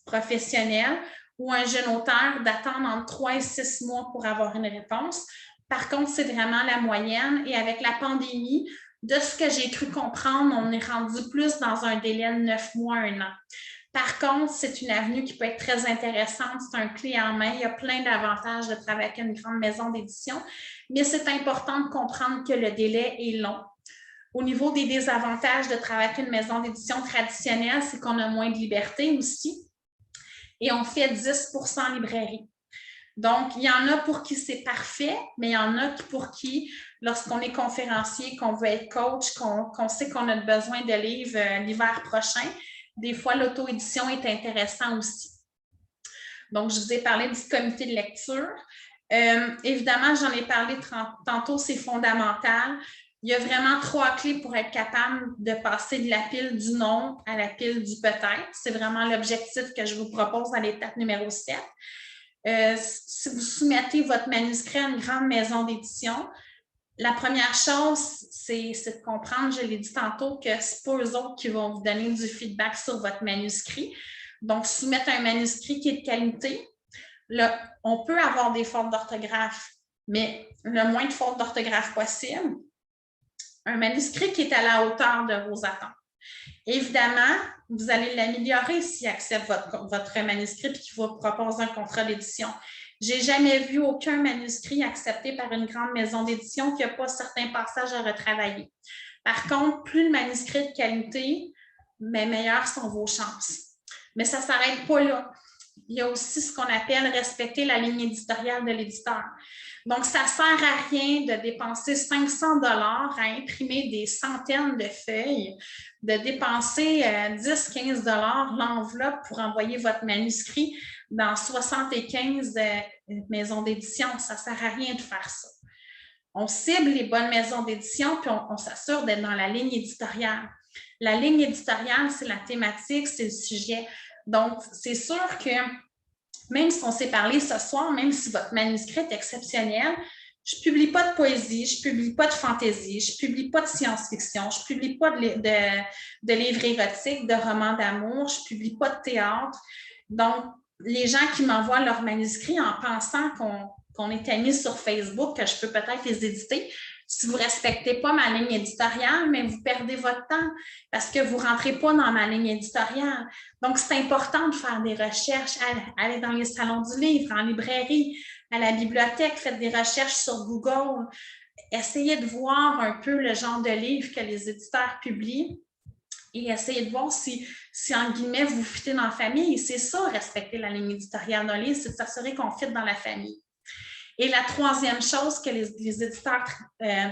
professionnel ou un jeune auteur d'attendre entre 3 et 6 mois pour avoir une réponse. Par contre, c'est vraiment la moyenne. Et avec la pandémie, de ce que j'ai cru comprendre, on est rendu plus dans un délai de 9 mois, 1 an. Par contre, c'est une avenue qui peut être très intéressante. C'est un clé en main. Il y a plein d'avantages de travailler avec une grande maison d'édition, mais c'est important de comprendre que le délai est long. Au niveau des désavantages de travailler avec une maison d'édition traditionnelle, c'est qu'on a moins de liberté aussi. Et on fait 10 % en librairie. Donc, il y en a pour qui c'est parfait, mais il y en a pour qui, lorsqu'on est conférencier, qu'on veut être coach, qu'on sait qu'on a besoin de livres l'hiver prochain, des fois, l'auto-édition est intéressant aussi. Donc, je vous ai parlé du comité de lecture. Évidemment, j'en ai parlé tantôt, c'est fondamental. Il y a vraiment 3 clés pour être capable de passer de la pile du non à la pile du peut-être. C'est vraiment l'objectif que je vous propose à l'étape numéro 7. Si vous soumettez votre manuscrit à une grande maison d'édition, la première chose, c'est de comprendre, je l'ai dit tantôt, que ce n'est pas eux autres qui vont vous donner du feedback sur votre manuscrit. Donc, soumettre un manuscrit qui est de qualité. Là, on peut avoir des fautes d'orthographe, mais le moins de fautes d'orthographe possible. Un manuscrit qui est à la hauteur de vos attentes. Évidemment, vous allez l'améliorer s'il accepte votre manuscrit et qu'il vous propose un contrat d'édition. Je n'ai jamais vu aucun manuscrit accepté par une grande maison d'édition qui n'a pas certains passages à retravailler. Par contre, plus le manuscrit est de qualité, mais meilleures sont vos chances. Mais ça ne s'arrête pas là. Il y a aussi ce qu'on appelle respecter la ligne éditoriale de l'éditeur. Donc, ça ne sert à rien de dépenser 500 $ à imprimer des centaines de feuilles, de dépenser 10-15 $ l'enveloppe pour envoyer votre manuscrit dans 75 maisons d'édition. Ça ne sert à rien de faire ça. On cible les bonnes maisons d'édition, puis on s'assure d'être dans la ligne éditoriale. La ligne éditoriale, c'est la thématique, c'est le sujet. Donc, c'est sûr que même si on s'est parlé ce soir, même si votre manuscrit est exceptionnel, je ne publie pas de poésie, je ne publie pas de fantaisie, je ne publie pas de science-fiction, je ne publie pas de livres érotiques, de romans d'amour, je ne publie pas de théâtre. Donc, les gens qui m'envoient leurs manuscrits en pensant qu'on est amis sur Facebook, que je peux peut-être les éditer. Si vous ne respectez pas ma ligne éditoriale, mais vous perdez votre temps parce que vous ne rentrez pas dans ma ligne éditoriale. Donc, c'est important de faire des recherches, aller dans les salons du livre, en librairie, à la bibliothèque, faites des recherches sur Google, essayez de voir un peu le genre de livre que les éditeurs publient et essayez de voir si en guillemets, vous fitez dans la famille. C'est ça, respecter la ligne éditoriale d'un livre, c'est de s'assurer qu'on fit dans la famille. Et la troisième chose que les éditeurs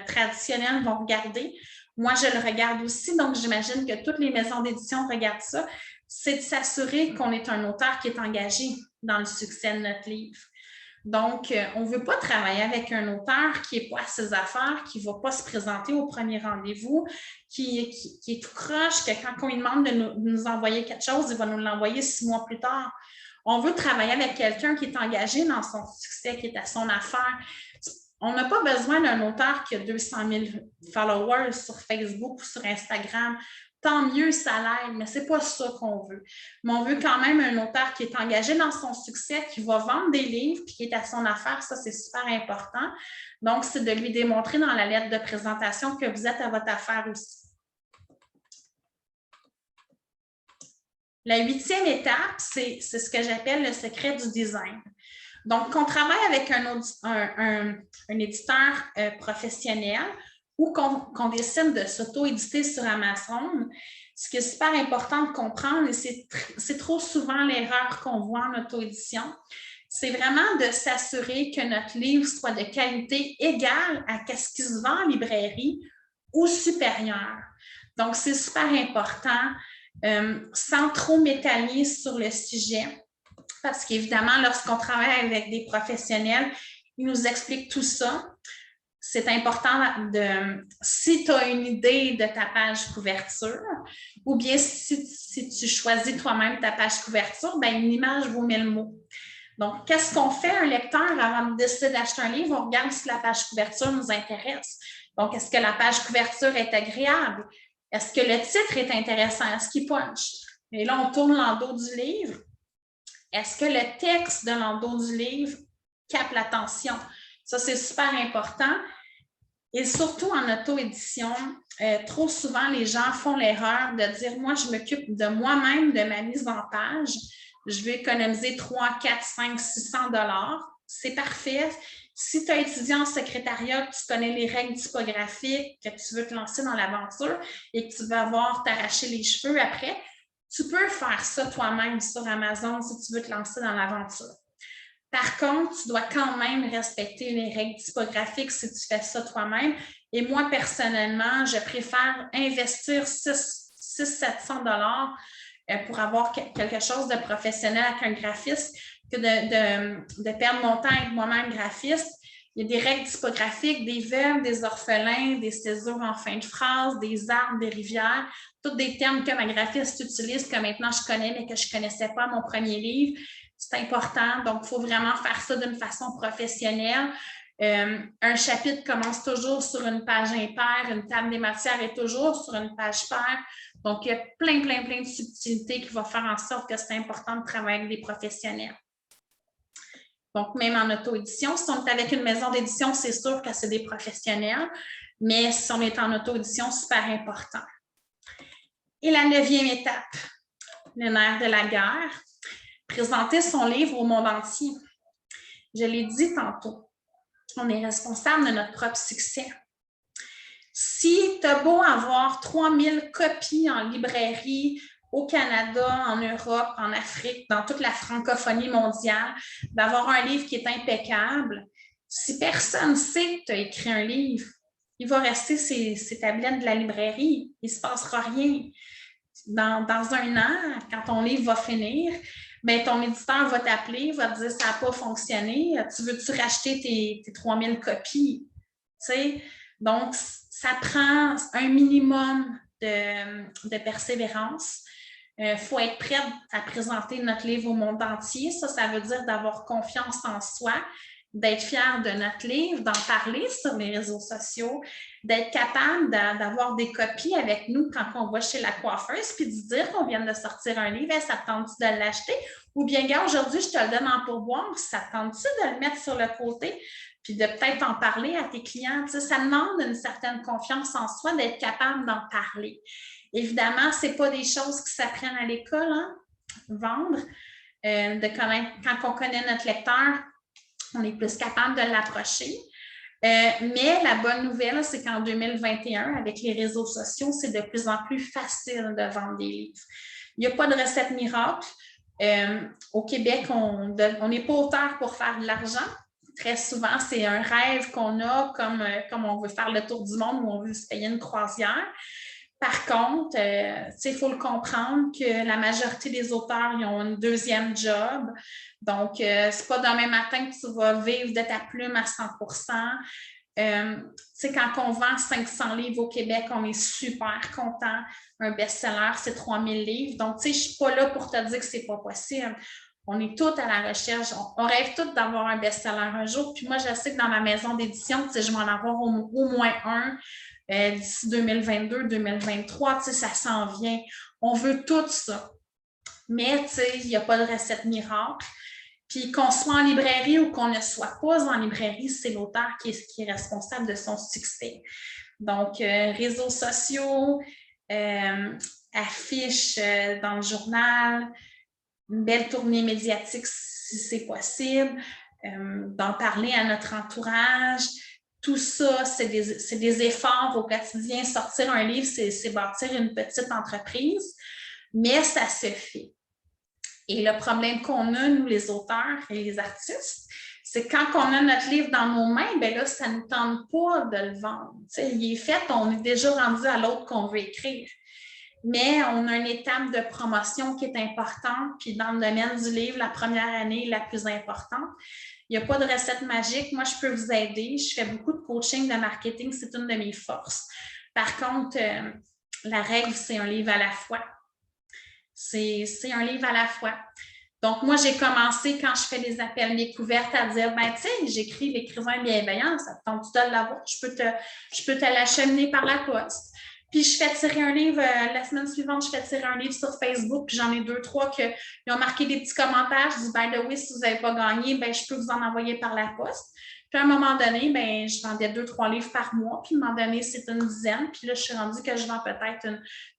traditionnels vont regarder, moi, je le regarde aussi, donc j'imagine que toutes les maisons d'édition regardent ça, c'est de s'assurer qu'on est un auteur qui est engagé dans le succès de notre livre. Donc, on ne veut pas travailler avec un auteur qui n'est pas à ses affaires, qui ne va pas se présenter au premier rendez-vous, qui est tout croche, que quand on lui demande de nous envoyer quelque chose, il va nous l'envoyer 6 mois plus tard. On veut travailler avec quelqu'un qui est engagé dans son succès, qui est à son affaire. On n'a pas besoin d'un auteur qui a 200 000 followers sur Facebook ou sur Instagram. Tant mieux, ça l'aide, mais ce n'est pas ça qu'on veut. Mais on veut quand même un auteur qui est engagé dans son succès, qui va vendre des livres, puis qui est à son affaire. Ça, c'est super important. Donc, c'est de lui démontrer dans la lettre de présentation que vous êtes à votre affaire aussi. La 8e étape, c'est ce que j'appelle le secret du design. Donc, qu'on travaille avec un éditeur professionnel ou qu'on décide de s'auto-éditer sur Amazon, ce qui est super important de comprendre, et c'est trop souvent l'erreur qu'on voit en auto-édition, c'est vraiment de s'assurer que notre livre soit de qualité égale à ce qui se vend en librairie ou supérieure. Donc, c'est super important, sans trop m'étaler sur le sujet, parce qu'évidemment, lorsqu'on travaille avec des professionnels, ils nous expliquent tout ça. C'est important si tu as une idée de ta page couverture, ou bien si tu choisis toi-même ta page couverture, bien, une image vaut 1000 mots. Donc, qu'est-ce qu'on fait, un lecteur, avant de décider d'acheter un livre? On regarde si la page couverture nous intéresse. Donc, est-ce que la page couverture est agréable? Est-ce que le titre est intéressant? Est-ce qu'il punch? Et là, on tourne l'endos du livre. Est-ce que le texte de l'endos du livre capte l'attention? Ça, c'est super important. Et surtout en auto-édition, trop souvent, les gens font l'erreur de dire « Moi, je m'occupe de moi-même, de ma mise en page. Je vais économiser 3, 4, 5, 600 $. C'est parfait. Si tu as étudié en secrétariat, que tu connais les règles typographiques, que tu veux te lancer dans l'aventure et que tu vas avoir t'arracher les cheveux après, tu peux faire ça toi-même sur Amazon si tu veux te lancer dans l'aventure. Par contre, tu dois quand même respecter les règles typographiques si tu fais ça toi-même. Et moi, personnellement, je préfère investir 600-700 $ pour avoir quelque chose de professionnel avec un graphiste que de perdre mon temps avec moi-même graphiste. Il y a des règles typographiques, des verbes, des orphelins, des césures en fin de phrase, des arbres, des rivières, tous des termes que ma graphiste utilise, que maintenant je connais, mais que je ne connaissais pas à mon premier livre. C'est important, donc il faut vraiment faire ça d'une façon professionnelle. Un chapitre commence toujours sur une page impaire, une table des matières est toujours sur une page paire. Donc, il y a plein de subtilités qui vont faire en sorte que c'est important de travailler avec des professionnels. Donc, même en auto-édition, si on est avec une maison d'édition, c'est sûr que c'est des professionnels, mais si on est en auto-édition, super important. Et la 9e étape, le nerf de la guerre, présenter son livre au monde entier. Je l'ai dit tantôt, on est responsable de notre propre succès. Si tu as beau avoir 3000 copies en librairie au Canada, en Europe, en Afrique, dans toute la francophonie mondiale, d'avoir un livre qui est impeccable, si personne ne sait que tu as écrit un livre, il va rester ses tablettes de la librairie, il ne se passera rien. Dans 1 an, quand ton livre va finir, bien, ton éditeur va t'appeler, va te dire « ça n'a pas fonctionné, tu veux-tu racheter tes 3000 copies? » Tu sais? Donc, ça prend un minimum de persévérance. Il faut être prêt à présenter notre livre au monde entier. Ça veut dire d'avoir confiance en soi, d'être fier de notre livre, d'en parler sur les réseaux sociaux, d'être capable d'avoir des copies avec nous quand on va chez la coiffeuse, puis de dire qu'on vient de sortir un livre, ça te tente de l'acheter, Ou bien, gars, aujourd'hui, je te le donne en pourboire, ça te tente-tu de le mettre sur le côté, puis de peut-être en parler à tes clients? Tu sais, ça demande une certaine confiance en soi d'être capable d'en parler. Évidemment, ce n'est pas des choses qui s'apprennent à l'école, hein? Vendre. De connaître, quand on connaît notre lecteur, on est plus capable de l'approcher. Mais la bonne nouvelle, c'est qu'en 2021, avec les réseaux sociaux, c'est de plus en plus facile de vendre des livres. Il n'y a pas de recette miracle. Au Québec, on n'est pas auteur pour faire de l'argent. Très souvent, c'est un rêve qu'on a comme on veut faire le tour du monde ou on veut se payer une croisière. Par contre, il faut le comprendre que la majorité des auteurs, ils ont un deuxième job. Donc, ce n'est pas demain matin que tu vas vivre de ta plume à 100%. Quand on vend 500 livres au Québec, on est super content. Un best-seller, c'est 3000 livres. Donc, je ne suis pas là pour te dire que ce n'est pas possible. On est tous à la recherche. On rêve tous d'avoir un best-seller un jour. Puis moi, je sais que dans ma maison d'édition, je vais en avoir au moins un. D'ici 2022-2023, ça s'en vient. On veut tout ça. Mais il n'y a pas de recette miracle. Puis qu'on soit en librairie ou qu'on ne soit pas en librairie, c'est l'auteur qui est responsable de son succès. Donc, réseaux sociaux, affiches dans le journal, une belle tournée médiatique si c'est possible, d'en parler à notre entourage. Tout ça, c'est des efforts au quotidien. Sortir un livre, c'est bâtir une petite entreprise, mais ça se fait. Et le problème qu'on a, nous, les auteurs et les artistes, c'est que quand on a notre livre dans nos mains, bien là, ça ne nous tente pas de le vendre. T'sais, il est fait, on est déjà rendu à l'autre qu'on veut écrire. Mais on a une étape de promotion qui est importante. Puis dans le domaine du livre, la première année est la plus importante. Il n'y a pas de recette magique. Moi, je peux vous aider. Je fais beaucoup de coaching de marketing. C'est une de mes forces. Par contre, la règle, c'est un livre à la fois. C'est un livre à la fois. Donc, moi, j'ai commencé quand je fais des appels découvertes à dire, ben, tu sais, j'écris l'écrivain bienveillant, ça te tente de l'avoir, je peux te l'acheminer par la poste. Puis, je fais tirer un livre, la semaine suivante, je fais tirer un livre sur Facebook, puis j'en ai 2, 3 qui ont marqué des petits commentaires. Je dis, ben, oui, si vous n'avez pas gagné, ben, je peux vous en envoyer par la poste. Puis, à un moment donné, ben, je vendais 2, 3 livres par mois. Puis, à un moment donné, c'est une dizaine. Puis là, je suis rendue que je vends peut-être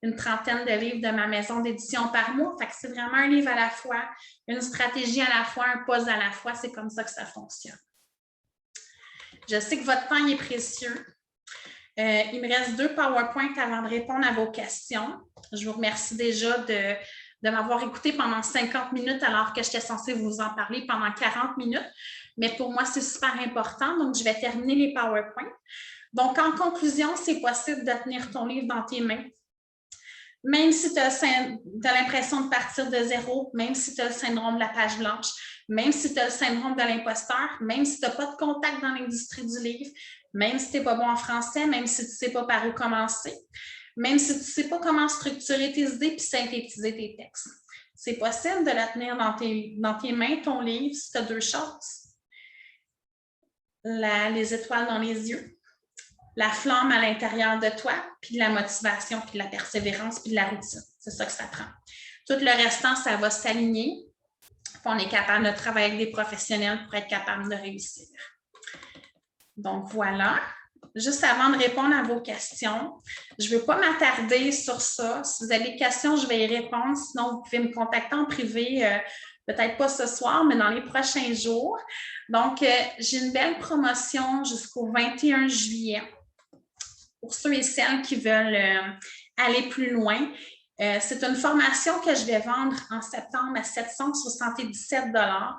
une trentaine de livres de ma maison d'édition par mois. Fait que c'est vraiment un livre à la fois, une stratégie à la fois, un pause à la fois. C'est comme ça que ça fonctionne. Je sais que votre temps est précieux. Il me reste 2 PowerPoints avant de répondre à vos questions. Je vous remercie déjà de m'avoir écouté pendant 50 minutes alors que j'étais censée vous en parler pendant 40 minutes. Mais pour moi, c'est super important. Donc, je vais terminer les PowerPoints. Donc, en conclusion, c'est possible de tenir ton livre dans tes mains. Même si tu as l'impression de partir de zéro, même si tu as le syndrome de la page blanche, même si tu as le syndrome de l'imposteur, même si tu n'as pas de contact dans l'industrie du livre, même si tu n'es pas bon en français, même si tu ne sais pas par où commencer, même si tu ne sais pas comment structurer tes idées et synthétiser tes textes. C'est possible de la tenir dans tes mains, ton livre, si tu as 2 choses. Les étoiles dans les yeux, la flamme à l'intérieur de toi, puis de la motivation, puis de la persévérance, puis de la routine. C'est ça que ça prend. Tout le restant, ça va s'aligner. On est capable de travailler avec des professionnels pour être capable de réussir. Donc, voilà. Juste avant de répondre à vos questions, je ne veux pas m'attarder sur ça. Si vous avez des questions, je vais y répondre. Sinon, vous pouvez me contacter en privé, peut-être pas ce soir, mais dans les prochains jours. Donc, j'ai une belle promotion jusqu'au 21 juillet. Pour ceux et celles qui veulent aller plus loin, c'est une formation que je vais vendre en septembre à 777 $.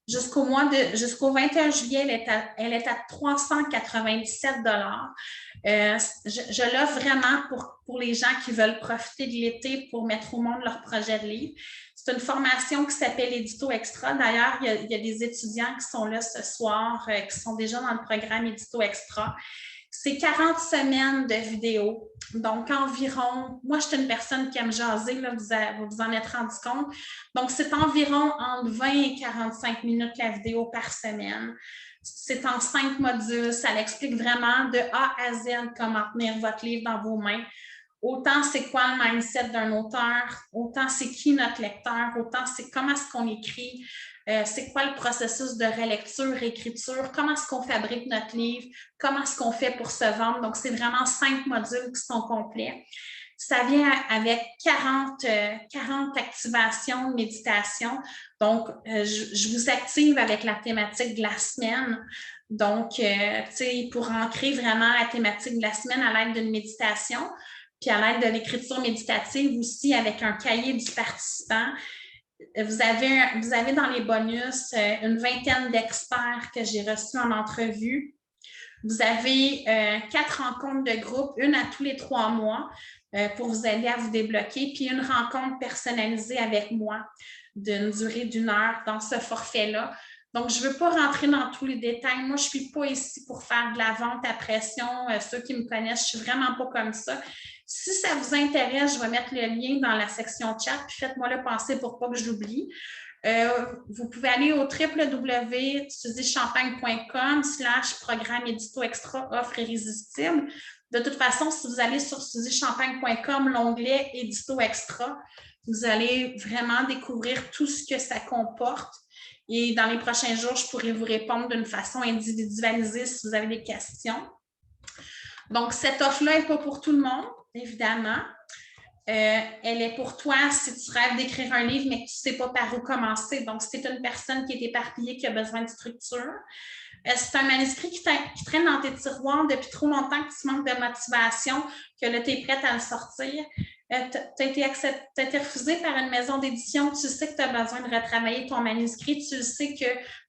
Jusqu'au 21 juillet, elle est à 397 $. Je l'offre vraiment pour les gens qui veulent profiter de l'été pour mettre au monde leur projet de livre. C'est une formation qui s'appelle Édito Extra. D'ailleurs, il y a des étudiants qui sont là ce soir, qui sont déjà dans le programme Édito Extra. C'est 40 semaines de vidéos. Donc, environ, moi, je suis une personne qui aime jaser, là, vous vous en êtes rendu compte. Donc, c'est environ entre 20 et 45 minutes la vidéo par semaine. C'est en 5 modules. Ça l'explique vraiment de A à Z comment tenir votre livre dans vos mains. Autant c'est quoi le mindset d'un auteur, autant c'est qui notre lecteur, autant c'est comment est-ce qu'on écrit, c'est quoi le processus de relecture, écriture, comment est-ce qu'on fabrique notre livre, comment est-ce qu'on fait pour se vendre. Donc, c'est vraiment 5 modules qui sont complets. Ça vient avec 40 activations de méditation. Donc, je vous active avec la thématique de la semaine. Donc, tu sais, pour ancrer vraiment la thématique de la semaine à l'aide d'une méditation, puis à l'aide de l'écriture méditative aussi avec un cahier du participant. Vous avez dans les bonus une vingtaine d'experts que j'ai reçus en entrevue. Vous avez 4 rencontres de groupe, une à tous les 3 mois pour vous aider à vous débloquer, puis une rencontre personnalisée avec moi d'une durée d'1 heure dans ce forfait-là. Donc, je ne veux pas rentrer dans tous les détails. Moi, je ne suis pas ici pour faire de la vente à pression. Ceux qui me connaissent, je ne suis vraiment pas comme ça. Si ça vous intéresse, je vais mettre le lien dans la section chat, puis faites-moi le penser pour pas que je l'oublie. Vous pouvez aller au www.suzychampagne.com/programme édito extra offre irrésistible. De toute façon, si vous allez sur suzychampagne.com, l'onglet édito extra, vous allez vraiment découvrir tout ce que ça comporte. Et dans les prochains jours, je pourrai vous répondre d'une façon individualisée si vous avez des questions. Donc, cette offre-là n'est pas pour tout le monde, évidemment. Elle est pour toi si tu rêves d'écrire un livre, mais que tu ne sais pas par où commencer. Donc, si tu es une personne qui est éparpillée, qui a besoin de structure. C'est un manuscrit qui traîne dans tes tiroirs depuis trop longtemps, que tu manques de motivation, que là, tu es prête à le sortir. Tu as été refusé par une maison d'édition, tu sais que tu as besoin de retravailler ton manuscrit, tu sais que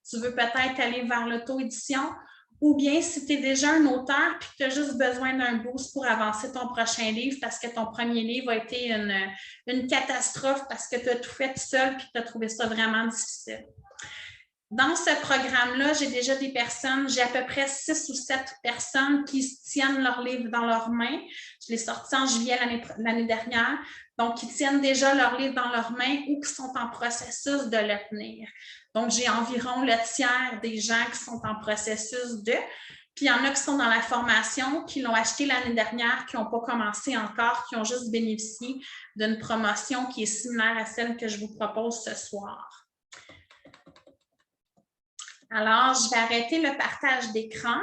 tu veux peut-être aller vers l'auto-édition, ou bien si tu es déjà un auteur et que tu as juste besoin d'un boost pour avancer ton prochain livre parce que ton premier livre a été une catastrophe parce que tu as tout fait tout seul et que tu as trouvé ça vraiment difficile. Dans ce programme-là, j'ai déjà des personnes, j'ai à peu près 6 ou 7 personnes qui tiennent leur livre dans leurs mains. Je l'ai sorti en juillet l'année dernière. Donc, qui tiennent déjà leur livre dans leurs mains ou qui sont en processus de le tenir. Donc, j'ai environ le tiers des gens qui sont en processus de. Puis, il y en a qui sont dans la formation, qui l'ont acheté l'année dernière, qui n'ont pas commencé encore, qui ont juste bénéficié d'une promotion qui est similaire à celle que je vous propose ce soir. Alors, je vais arrêter le partage d'écran.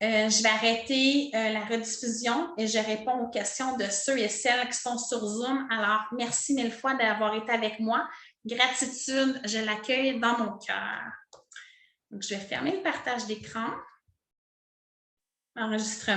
Je vais arrêter la rediffusion et je réponds aux questions de ceux et celles qui sont sur Zoom. Alors, merci mille fois d'avoir été avec moi. Gratitude, je l'accueille dans mon cœur. Donc, je vais fermer le partage d'écran. Enregistrement.